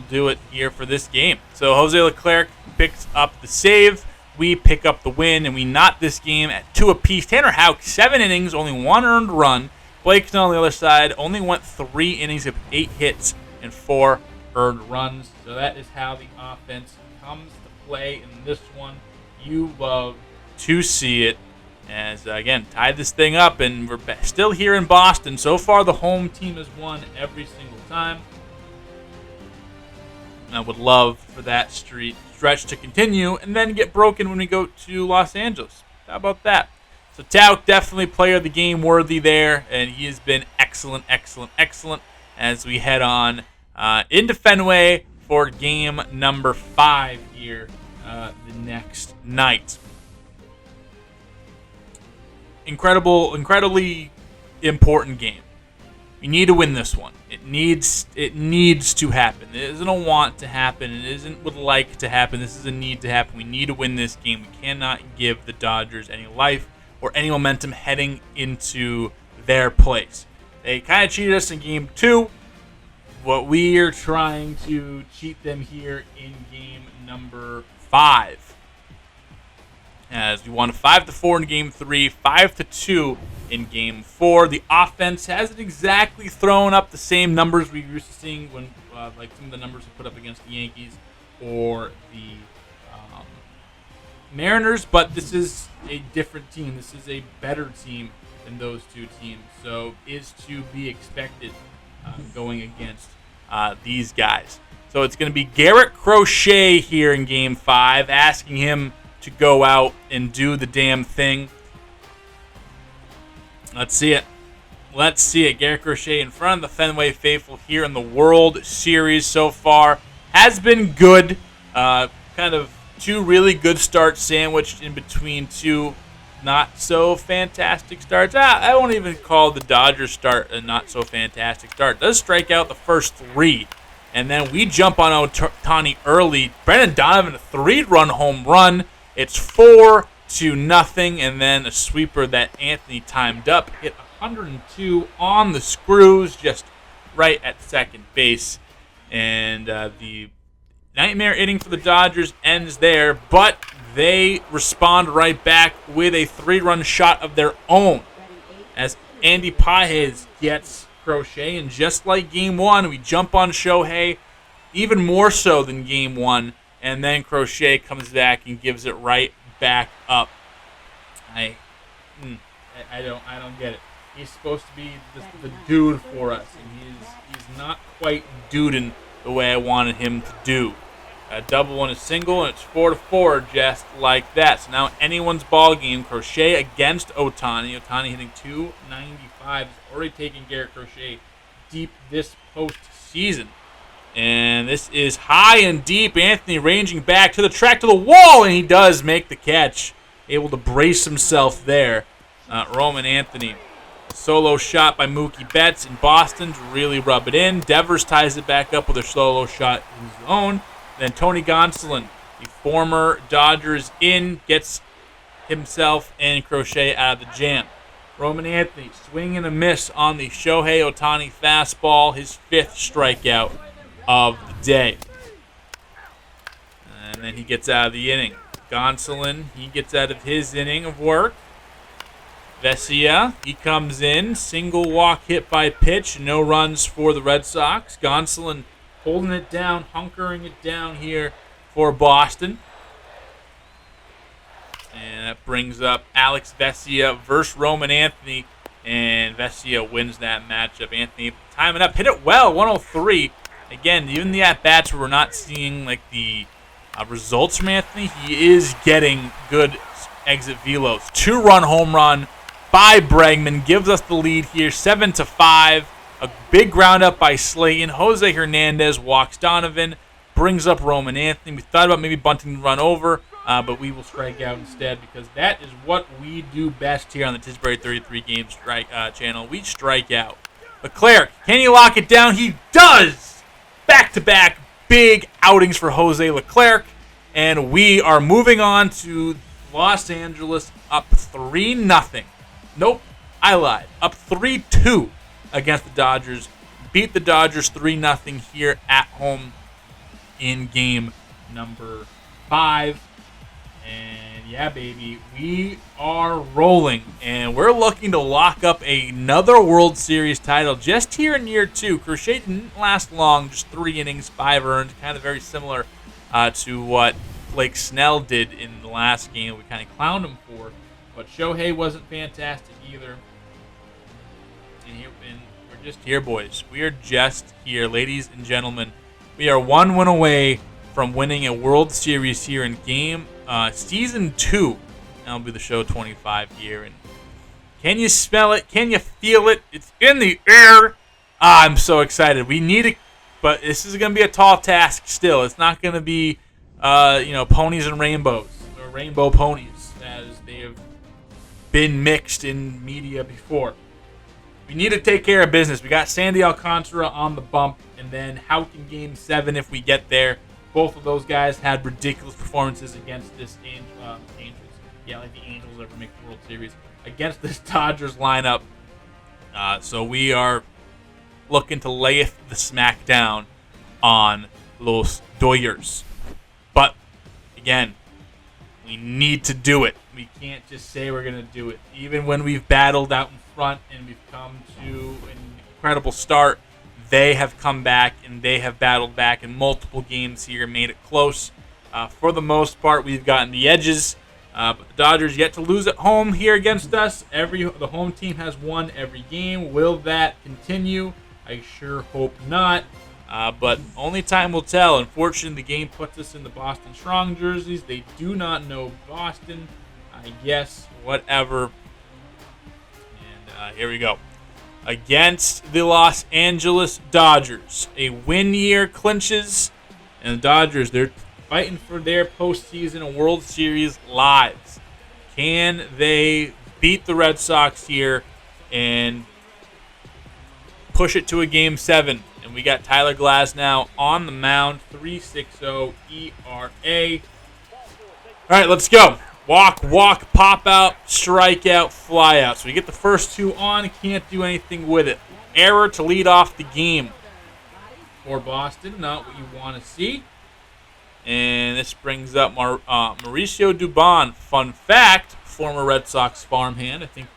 do it here for this game. So Jose Leclerc picks up the save. We pick up the win, and we knot this game at 2 apiece. Tanner Houck, 7 innings, only 1 earned run. Blake Snell on the other side only went 3 innings of 8 hits and 4 earned runs. So that is how the offense comes to play in this one. You love to see it. As, again, tied this thing up, and we're still here in Boston. So far, the home team has won every single time. I would love for that stretch to continue and then get broken when we go to Los Angeles. How about that? So Tauk, definitely player of the game worthy there, and he has been excellent, excellent, excellent as we head on into Fenway for game number 5 here the next night. Incredibly important game. We need to win this one. It needs to happen. It isn't a want to happen. It isn't would like to happen. This is a need to happen. We need to win this game. We cannot give the Dodgers any life or any momentum heading into their place. They kind of cheated us in game 2. What we are trying to cheat them here in game number 5. As we won 5-4 in game 3, 5-2 in game 4. The offense hasn't exactly thrown up the same numbers we used to seeing when, like some of the numbers we put up against the Yankees or the Mariners, but this is a different team. This is a better team than those two teams, so is to be expected going against these guys. So it's going to be Garrett Crochet here in game 5, asking him to go out and do the damn thing. Let's see it. Garrett Crochet in front of the Fenway faithful here in the World Series so far. Has been good. Kind of 2 really good starts sandwiched in between 2 not so fantastic starts. I won't even call the Dodgers start a not so fantastic start. Does strike out the first 3, and then we jump on Ohtani early. Brendan Donovan, a 3-run home run. It's 4-0, and then a sweeper that Anthony timed up, hit 102 on the screws, just right at second base, and the nightmare inning for the Dodgers ends there, but they respond right back with a 3-run shot of their own as Andy Pages gets Crochet. And just like Game 1, we jump on Shohei, even more so than Game 1, and then Crochet comes back and gives it right back up. I don't get it. He's supposed to be the dude for us, and he's not quite duding the way I wanted him to do. A double and a single, and it's 4-4 just like that. So now anyone's ball game. Crochet against Ohtani. Ohtani hitting .295. He's already taken care of Crochet deep this postseason. And this is high and deep. Anthony ranging back to the track, to the wall, and he does make the catch. Able to brace himself there. Roman Anthony. Solo shot by Mookie Betts in Boston to really rub it in. Devers ties it back up with a solo shot of his own. Then Tony Gonsolin, the former Dodgers gets himself and Crochet out of the jam. Roman Anthony, swing and a miss on the Shohei Ohtani fastball, his 5th strikeout of the day. And then he gets out of the inning. Gonsolin, he gets out of his inning of work. Vesia, he comes in, single walk hit by pitch, no runs for the Red Sox. Gonsolin holding it down, hunkering it down here for Boston. And that brings up Alex Vesia versus Roman Anthony. And Vesia wins that matchup. Anthony timing up, hit it well, 103. Again, even the at-bats where we're not seeing like the results from Anthony, he is getting good exit velos. 2-run home run by Bregman gives us the lead here, 7-5. A big ground up by Slayton. Jose Hernandez walks Donovan, brings up Roman Anthony. We thought about maybe bunting the run over, but we will strike out instead because that is what we do best here on the Tisbury 33 Game Strike channel. We strike out. Leclerc, can he lock it down? He does! Back-to-back big outings for Jose Leclerc, and we are moving on to Los Angeles up 3-0. Nope, I lied. Up 3-2. Against the Dodgers. Beat the Dodgers 3-0 here at home in game number 5. And yeah, baby, we are rolling. And we're looking to lock up another World Series title just here in year 2. Crochet didn't last long, just 3 innings, 5 earned. Kind of very similar to what Blake Snell did in the last game we kind of clowned him for. But Shohei wasn't fantastic either. And we're just here, boys. We are just here, ladies and gentlemen. We are 1 win away from winning a World Series here in season 2. That'll be the show 25 here. And can you smell it? Can you feel it? It's in the air. I'm so excited. We need it, but this is going to be a tall task still. It's not going to be, ponies and rainbows or rainbow ponies as they have been mixed in media before. We need to take care of business. We got Sandy Alcantara on the bump, and then Houck in Game 7 if we get there. Both of those guys had ridiculous performances against this Angels. Yeah, like the Angels ever make the World Series. Against this Dodgers lineup. So we are looking to lay the smack down on Los Dodgers. But, again, we need to do it. We can't just say we're going to do it. Even when we've battled out in front and we've come to an incredible start, they have come back and they have battled back in multiple games here, made it close. For the most part, we've gotten the edges, but the Dodgers yet to lose at home here against us. The home team has won every game. Will that continue? I sure hope not. But only time will tell. Unfortunately, the game puts us in the Boston Strong jerseys. They do not know Boston. I guess, whatever. And here we go. Against the Los Angeles Dodgers. A win year clinches. And the Dodgers, they're fighting for their postseason and World Series lives. Can they beat the Red Sox here and push it to a Game 7? And we got Tyler Glasnow on the mound, 3.60 ERA. All right, let's go. Walk, pop out, strike out, fly out. So we get the first two on, can't do anything with it. Error to lead off the game for Boston, not what you want to see. And this brings up Mauricio Dubon. Fun fact, former Red Sox farmhand. I think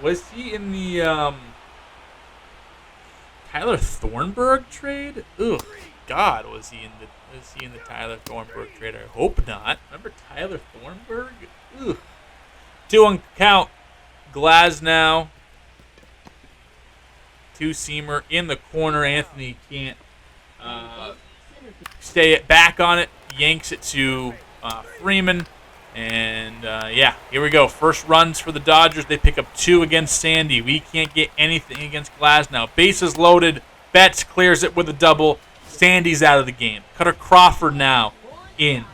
was he in the Tyler Thornburg trade? Ugh, God, was he in the Tyler Thornburg trade? I hope not. Remember Tyler Thornburg? Ugh. 2-1 count. Glasnow. Two-seamer in the corner. Anthony can't stay back on it. Yanks it to Freeman. And, here we go. First runs for the Dodgers. They pick up 2 against Sandy. We can't get anything against Glasnow. Bases loaded. Betts clears it with a double. Sandy's out of the game. Cutter Crawford now in.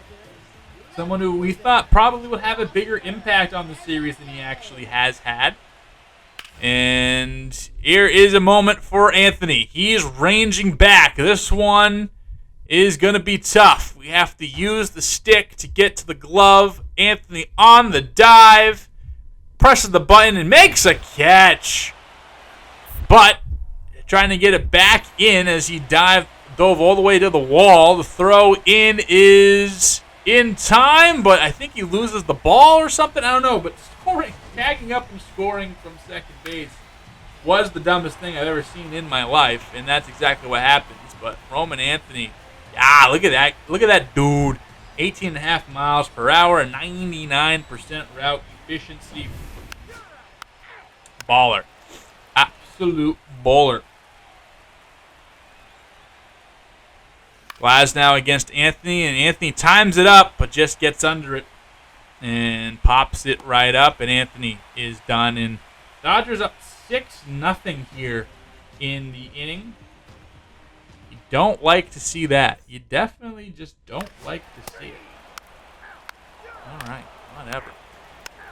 Someone who we thought probably would have a bigger impact on the series than he actually has had. And here is a moment for Anthony. He's ranging back. This one is going to be tough. We have to use the stick to get to the glove. Anthony on the dive. Presses the button and makes a catch. But trying to get it back in as he dove all the way to the wall. The throw in is in time, but I think he loses the ball or something. I don't know, but tagging up and scoring from second base was the dumbest thing I've ever seen in my life, and that's exactly what happens. But Roman Anthony, look at that. Look at that dude. 18.5 miles per hour, 99% route efficiency. Baller. Absolute baller. Glasnow against Anthony, and Anthony times it up, but just gets under it and pops it right up, and Anthony is done. And Dodgers up 6-0 here in the inning. You don't like to see that. You definitely just don't like to see it. All right, whatever.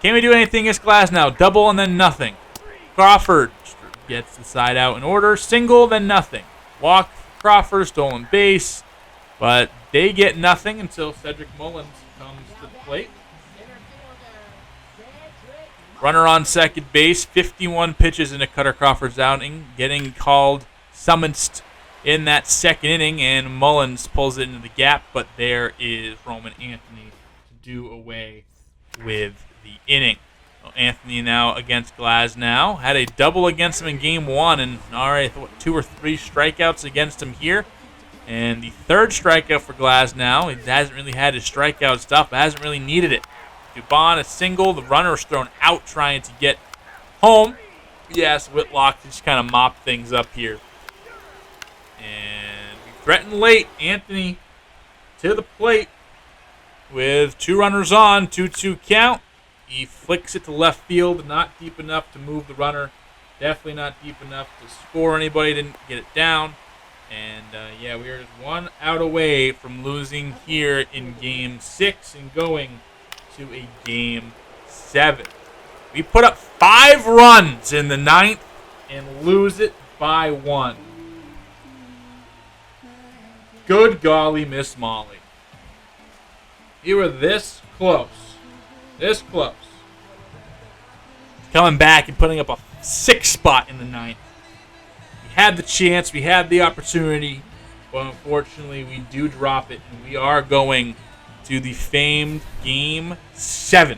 Can we do anything against Glasnow? Double and then nothing. Crawford gets the side out in order. Single, then nothing. Walk, Crawford, stolen base. But they get nothing until Cedric Mullins comes to the plate. Runner on second base, 51 pitches into Cutter Crawford's outing, getting summoned in that second inning, and Mullins pulls it into the gap, but there is Roman Anthony to do away with the inning. Well, Anthony now against Glasnow. Had a double against him in game 1, and 2 or 3 strikeouts against him here. And the third strikeout for Glasnow. He hasn't really had his strikeout stuff, but hasn't really needed it. Dubon, a single. The runner was thrown out trying to get home. Yes, Whitlock just kind of mopped things up here. And we threaten late. Anthony to the plate with 2 runners on, 2-2 count. He flicks it to left field, not deep enough to move the runner. Definitely not deep enough to score anybody. Didn't get it down. And, we are just 1 out away from losing here in Game 6 and going to a Game 7. We put up 5 runs in the 9th and lose it by 1. Good golly, Miss Molly. You were this close. This close. Coming back and putting up a 6 spot in the 9th. We had the chance, we had the opportunity, but unfortunately we do drop it, and we are going to the famed Game 7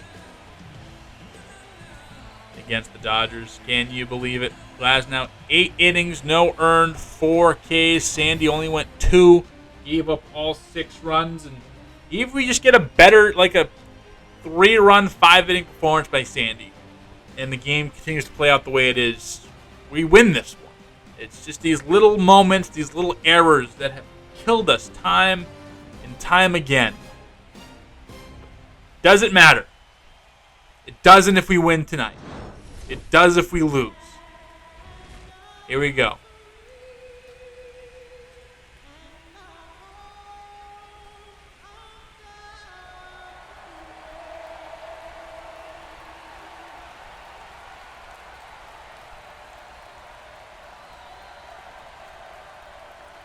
against the Dodgers. Can you believe it? Glasnow, 8 innings, no earned, 4 Ks. Sandy only went 2, gave up all 6 runs, and even if we just get a better, like a 3-run, 5-inning performance by Sandy, and the game continues to play out the way it is, we win this one. It's just these little moments, these little errors that have killed us time and time again. Doesn't matter. It doesn't if we win tonight. It does if we lose. Here we go.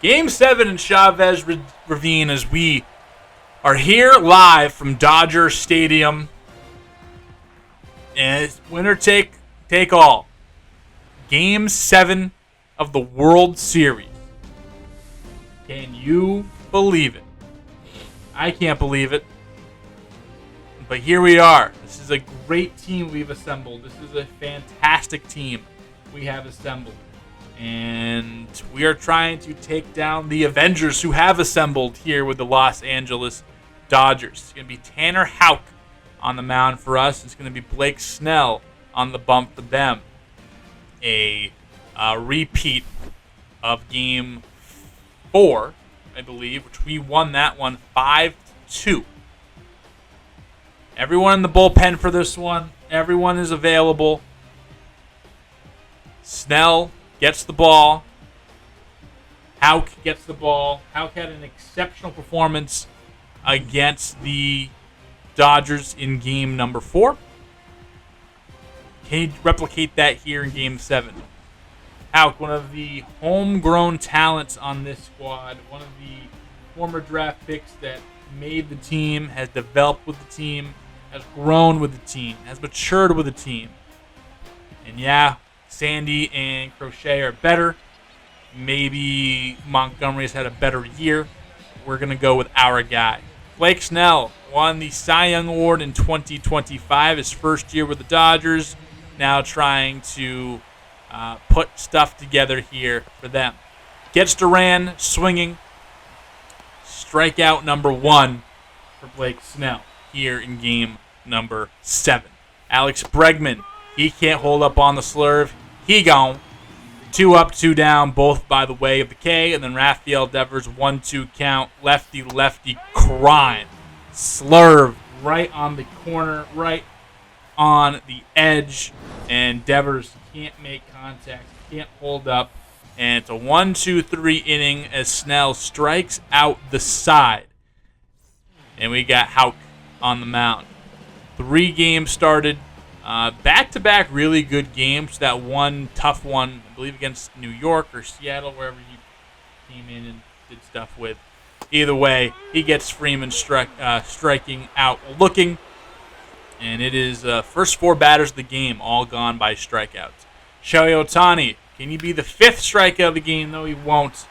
Game 7 in Chavez Ravine as we are here live from Dodger Stadium. And it's winner take all. Game 7 of the World Series. Can you believe it? I can't believe it. But here we are. This is a great team we've assembled. This is a fantastic team we have assembled. And we are trying to take down the Avengers who have assembled here with the Los Angeles Dodgers. It's going to be Tanner Houck on the mound for us. It's going to be Blake Snell on the bump for them. A repeat of Game 4, I believe, which we won that one 5-2. Everyone in the bullpen for this one. Everyone is available. Snell gets the ball. Houck gets the ball. Houck had an exceptional performance against the Dodgers in game number 4. Can you replicate that here in game 7? Houck, one of the homegrown talents on this squad, one of the former draft picks that made the team, has developed with the team, has grown with the team, has matured with the team. And yeah, Sandy and Crochet are better. Maybe Montgomery has had a better year. We're going to go with our guy. Blake Snell won the Cy Young Award in 2025, his first year with the Dodgers. Now trying to put stuff together here for them. Gets Duran swinging. Strikeout number 1 for Blake Snell here in game number 7. Alex Bregman, he can't hold up on the slurve. He gone. 2 up, 2 down, both by the way of the K. And then Rafael Devers, 1-2 count. Lefty crime. Slurve right on the corner, right on the edge. And Devers can't make contact, can't hold up. And it's a 1-2-3 inning as Snell strikes out the side. And we got Houck on the mound. 3 games started. Back-to-back really good games. That one tough one, I believe, against New York or Seattle, wherever he came in and did stuff with. Either way, he gets Freeman striking out looking. And it is first 4 batters of the game, all gone by strikeouts. Shohei Ohtani, can he be the 5th strikeout of the game? No, he won't.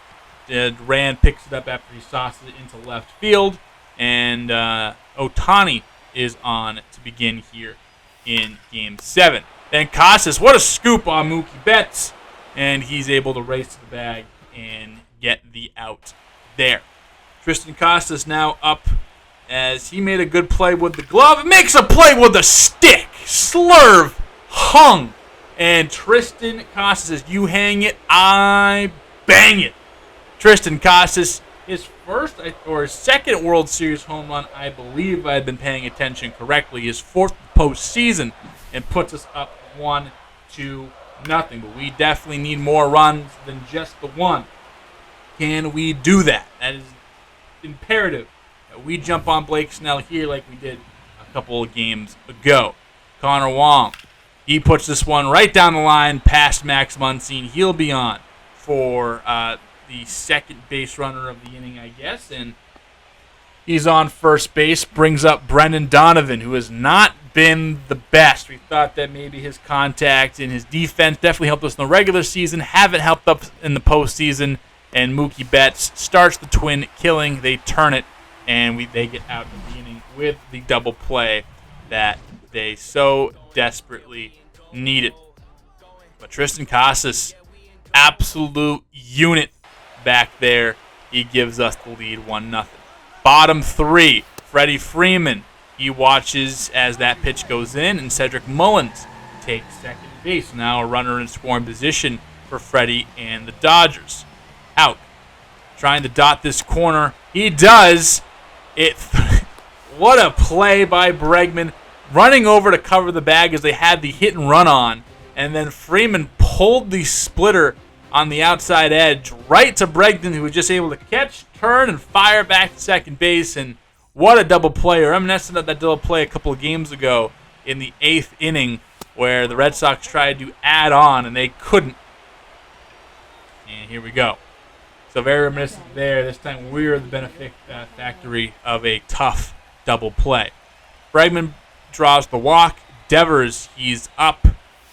Rand picks it up after he sauces it into left field. And Ohtani is on to begin here in Game 7. Then Casas, what a scoop on Mookie Betts. And he's able to race to the bag and get the out there. Tristan Casas now up as he made a good play with the glove. It makes a play with the stick. Slurve hung. And Tristan Casas says, you hang it, I bang it. Tristan Casas, his first or his second World Series home run, I believe I had been paying attention correctly, his 4th postseason, and puts us up 1-0. But we definitely need more runs than just the one. Can we do that? That is imperative. We jump on Blake Snell here like we did a couple of games ago. Connor Wong, he puts this one right down the line past Max Muncy. He'll be on for the second base runner of the inning, I guess. And he's on first base, brings up Brendan Donovan, who has not been the best. We thought that maybe his contact and his defense definitely helped us in the regular season, haven't helped us in the postseason. And Mookie Betts starts the twin killing. They turn it, and they get out of the inning with the double play that they so desperately needed. But Tristan Casas, absolute unit back there. He gives us the lead 1-0. Bottom 3, Freddie Freeman. He watches as that pitch goes in, and Cedric Mullins takes second base. Now a runner in scoring position for Freddie and the Dodgers. Out. Trying to dot this corner. He does. What a play by Bregman. Running over to cover the bag as they had the hit and run on. And then Freeman pulled the splitter on the outside edge right to Bregman, who was just able to catch, turn, and fire back to second base. And what a double play. Reminiscent of that double play a couple of games ago in the 8th inning where the Red Sox tried to add on and they couldn't. And here we go. So very reminiscent there. This time we're the benefactory of a tough double play. Bregman draws the walk. Devers, he's up.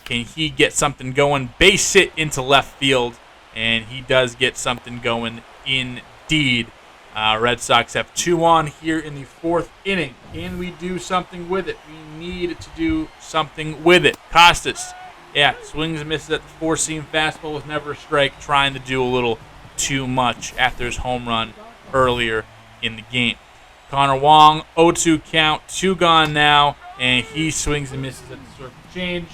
Can he get something going? Base hit into left field, and he does get something going indeed. Red Sox have 2 on here in the 4th inning. Can we do something with it? We need to do something with it. Costas, swings and misses at the 4-seam fastball with never a strike, trying to do a little too much after his home run earlier in the game. Connor Wong, 0-2 count, 2 gone now, and he swings and misses at the circle change,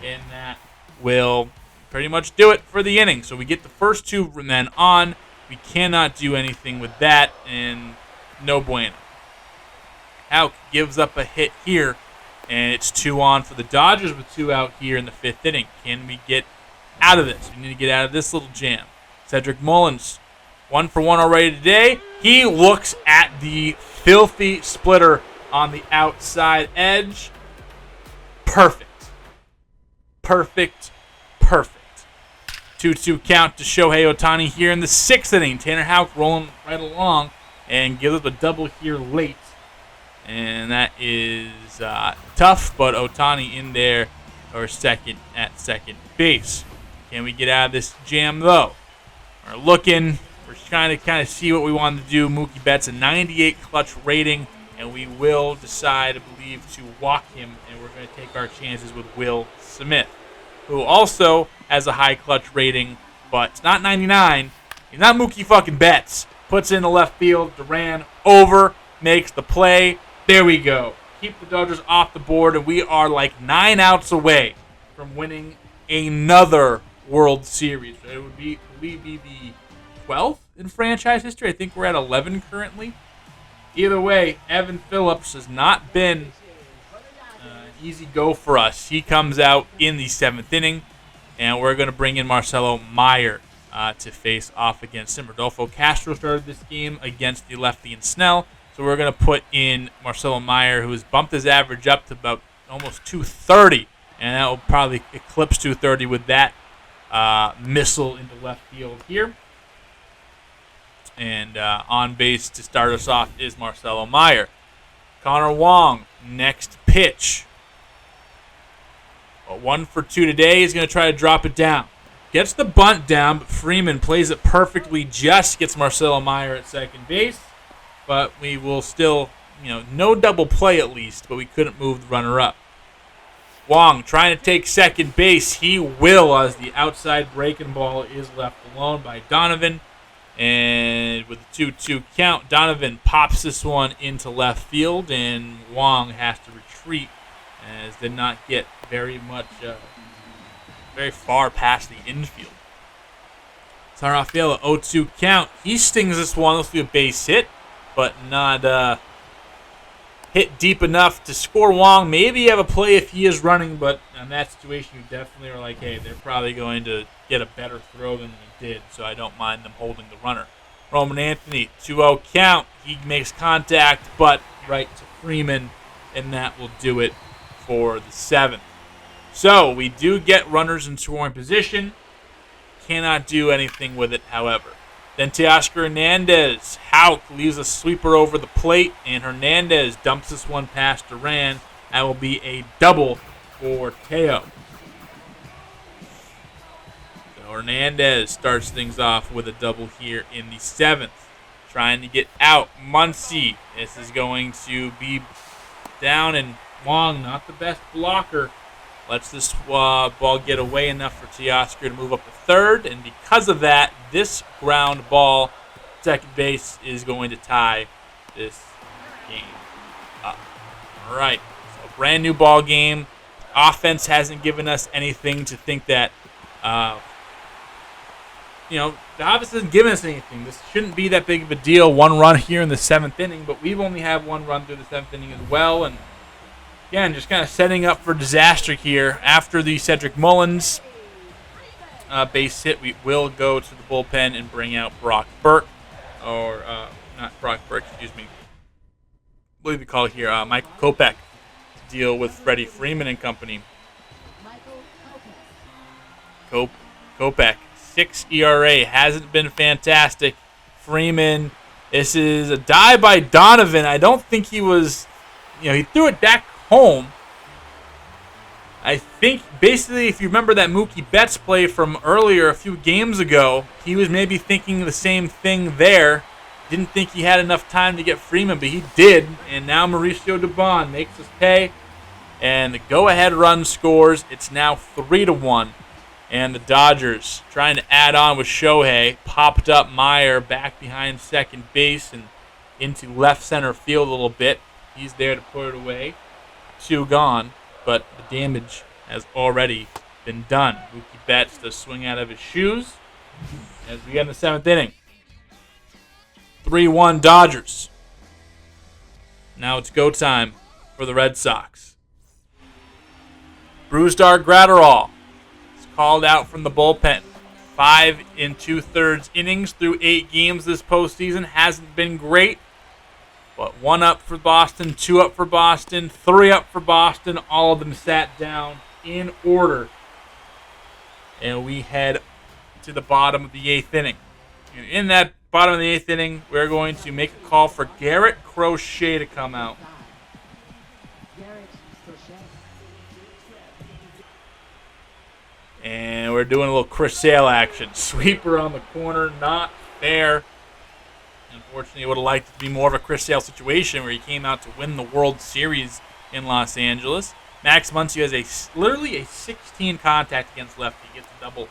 and that will pretty much do it for the inning. So we get the first 2 men on. We cannot do anything with that, and no bueno. Houck gives up a hit here, and it's 2 on for the Dodgers with 2 out here in the 5th inning. Can we get out of this? We need to get out of this little jam. Cedric Mullins, 1 for 1 already today. He looks at the filthy splitter on the outside edge. Perfect. 2-2 count to Shohei Ohtani here in the 6th inning. Tanner Houck rolling right along and gives up a double here late. And that is tough, but Ohtani in there, or second at second base. Can we get out of this jam, though? We're looking. We're trying to kind of see what we want to do. Mookie Betts, a 98 clutch rating, and we will decide, I believe, to walk him, and we're going to take our chances with Will Smith, who also has a high clutch rating, but it's not 99. He's not Mookie fucking Betts. Puts in the left field. Duran over, makes the play. There we go. Keep the Dodgers off the board, and we are like 9 outs away from winning another World Series. It would be the 12th in franchise history. I think we're at 11 currently. Either way, Evan Phillips has not been easy go for us. He comes out in the 7th inning, and we're going to bring in Marcelo Meyer to face off against him. Rodolfo Castro started this game against the lefty and Snell, so we're going to put in Marcelo Meyer, who has bumped his average up to about almost 230, and that will probably eclipse 230 with that missile into left field here. And on base to start us off is Marcelo Meyer. Connor Wong, next pitch. 1 for 2 today. He's going to try to drop it down. Gets the bunt down, but Freeman plays it perfectly, just gets Marcelo Meyer at second base. But we will still, no double play at least, but we couldn't move the runner up. Wong trying to take second base. He will, as the outside breaking ball is left alone by Donovan. And with the 2-2 count, Donovan pops this one into left field, and Wong has to retreat, as did not get very far past the infield. San Rafael, 0-2 count. He stings this one. This will be a base hit, but not hit deep enough to score Wong. Maybe you have a play if he is running, but in that situation, you definitely are like, hey, they're probably going to get a better throw than we did, so I don't mind them holding the runner. Roman Anthony, 2-0 count. He makes contact, but right to Freeman, and that will do it for the 7th. So we do get runners in scoring position. Cannot do anything with it, however. Then Teoscar Hernandez. Houck leaves a sweeper over the plate, and Hernandez dumps this one past Duran. That will be a double for Teo. So Hernandez starts things off with a double here in the 7th. Trying to get out. Muncy. This is going to be down, and Wong, not the best blocker, lets this ball get away enough for Teoscar to move up to third, and because of that, this ground ball, second base, is going to tie this game up. All right, so brand new ball game. Offense hasn't given us anything to think that, the offense hasn't given us anything. This shouldn't be that big of a deal. 1 run here in the 7th inning, but we've only had 1 run through the 7th inning as well, and again, just kind of setting up for disaster here. After the Cedric Mullins base hit, we will go to the bullpen and bring out Brock Burke. Or, not Brock Burke, excuse me. What do we call it here? Michael Kopech to deal with Freddie Freeman and company. Kopech, 2.6 ERA. Hasn't been fantastic. Freeman, this is a dive by Donovan. I don't think he was, he threw it back home. I think basically, if you remember that Mookie Betts play from earlier a few games ago, he was maybe thinking the same thing there. Didn't think he had enough time to get Freeman, but he did. And now Mauricio Dubon makes us pay. And the go-ahead run scores. It's now 3-1. And the Dodgers trying to add on with Shohei. Popped up Meyer back behind second base and into left center field a little bit. He's there to put it away. 2 gone. But the damage has already been done. Mookie Betts does swing out of his shoes as we get in the 7th inning. 3-1 Dodgers. Now it's go time for the Red Sox. Brusdar Graterol is called out from the bullpen. 5 2/3 innings through 8 games this postseason. Hasn't been great. But 1 up for Boston, 2 up for Boston, 3 up for Boston. All of them sat down in order. And we head to the bottom of the 8th inning. And in that bottom of the 8th inning, we're going to make a call for Garrett Crochet to come out. And we're doing a little Chris Sale action. Sweeper on the corner, not fair. Unfortunately, I would have liked it to be more of a Chris Sale situation where he came out to win the World Series in Los Angeles. Max Muncy has literally a 16 contact against lefty. He gets a double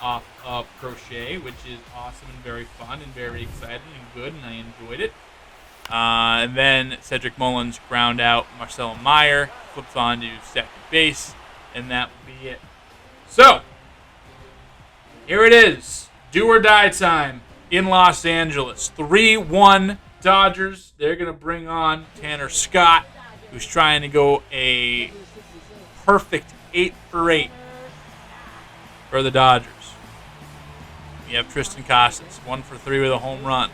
off of Crochet, which is awesome and very fun and very exciting and good, and I enjoyed it. And then Cedric Mullins ground out Marcelo Meyer, flips on to second base, and that will be it. So, here it is. Do or die time in Los Angeles. 3-1 Dodgers. They're going to bring on Tanner Scott, who's trying to go a perfect 8 for 8 for the Dodgers. We have Tristan Casas, 1 for 3 with a home run.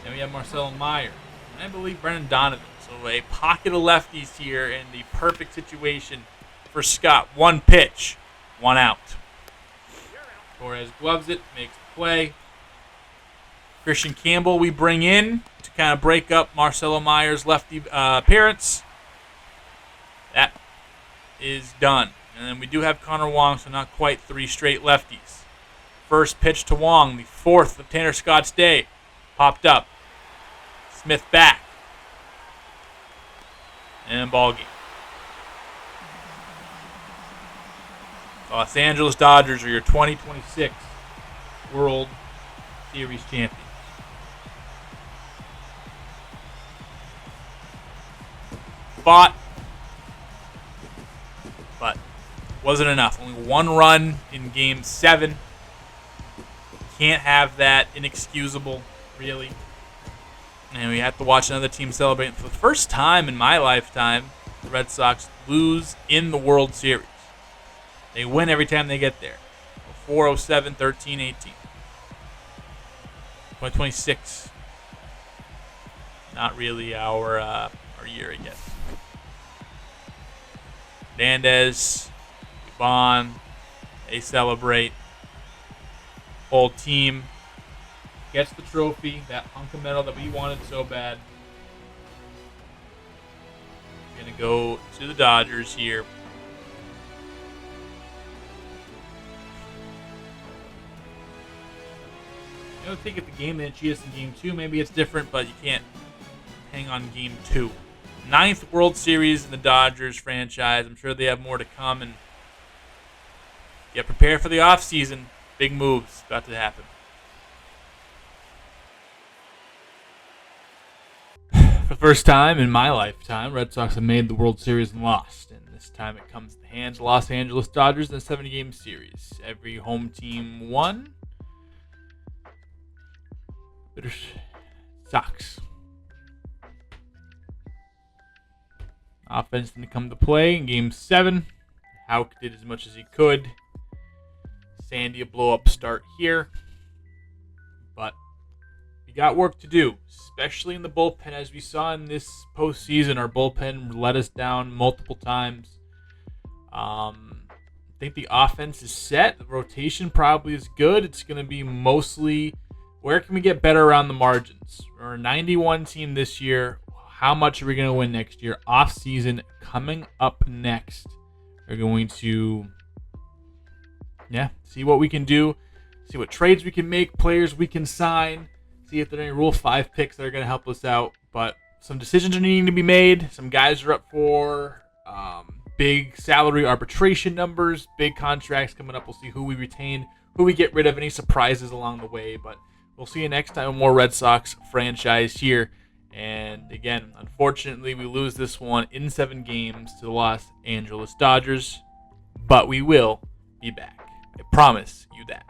Then we have Marcelo Meyer. And I believe Brendan Donovan. So a pocket of lefties here in the perfect situation for Scott. 1 pitch, 1 out. Torres gloves it, makes the play. Christian Campbell we bring in to kind of break up Marcelo Meyer's lefty appearance. That is done. And then we do have Connor Wong, so not quite 3 straight lefties. First pitch to Wong, the 4th of Tanner Scott's day. Popped up. Smith back. And ball game. Los Angeles Dodgers are your 2026 World Series champions. Fought, but wasn't enough. Only 1 run in Game 7. Can't have that. Inexcusable, really. And we have to watch another team celebrate. For the first time in my lifetime, the Red Sox lose in the World Series. They win every time they get there. 4-07, 13-18. 2026. Not really our year, I guess. Hernandez, Bond, they celebrate. Whole team gets the trophy, that hunk of metal that we wanted so bad. We're going to go to the Dodgers here. I don't think if the game didn't cheat us in Game 2, maybe it's different, but you can't hang on Game 2. 9th World Series in the Dodgers franchise. I'm sure they have more to come, and get prepared for the offseason. Big moves about to happen. For the first time in my lifetime, Red Sox have made the World Series and lost. And this time it comes to the hands of Los Angeles Dodgers in a 70-game series. Every home team won. Sox. Offense didn't come to play in Game 7. Houck did as much as he could. Sandy a blow-up start here. But we got work to do, especially in the bullpen. As we saw in this postseason, our bullpen let us down multiple times. think the offense is set. The rotation probably is good. It's going to be mostly where can we get better around the margins. We're a 91 team this year. How much are we going to win next year? Off season coming up next. We're going to see what we can do. See what trades we can make, players we can sign. See if there are any Rule 5 picks that are going to help us out. But some decisions are needing to be made. Some guys are up for big salary arbitration numbers, big contracts coming up. We'll see who we retain, who we get rid of, any surprises along the way. But we'll see you next time with more Red Sox franchise here. And again, unfortunately, we lose this one in 7 games to the Los Angeles Dodgers. But we will be back. I promise you that.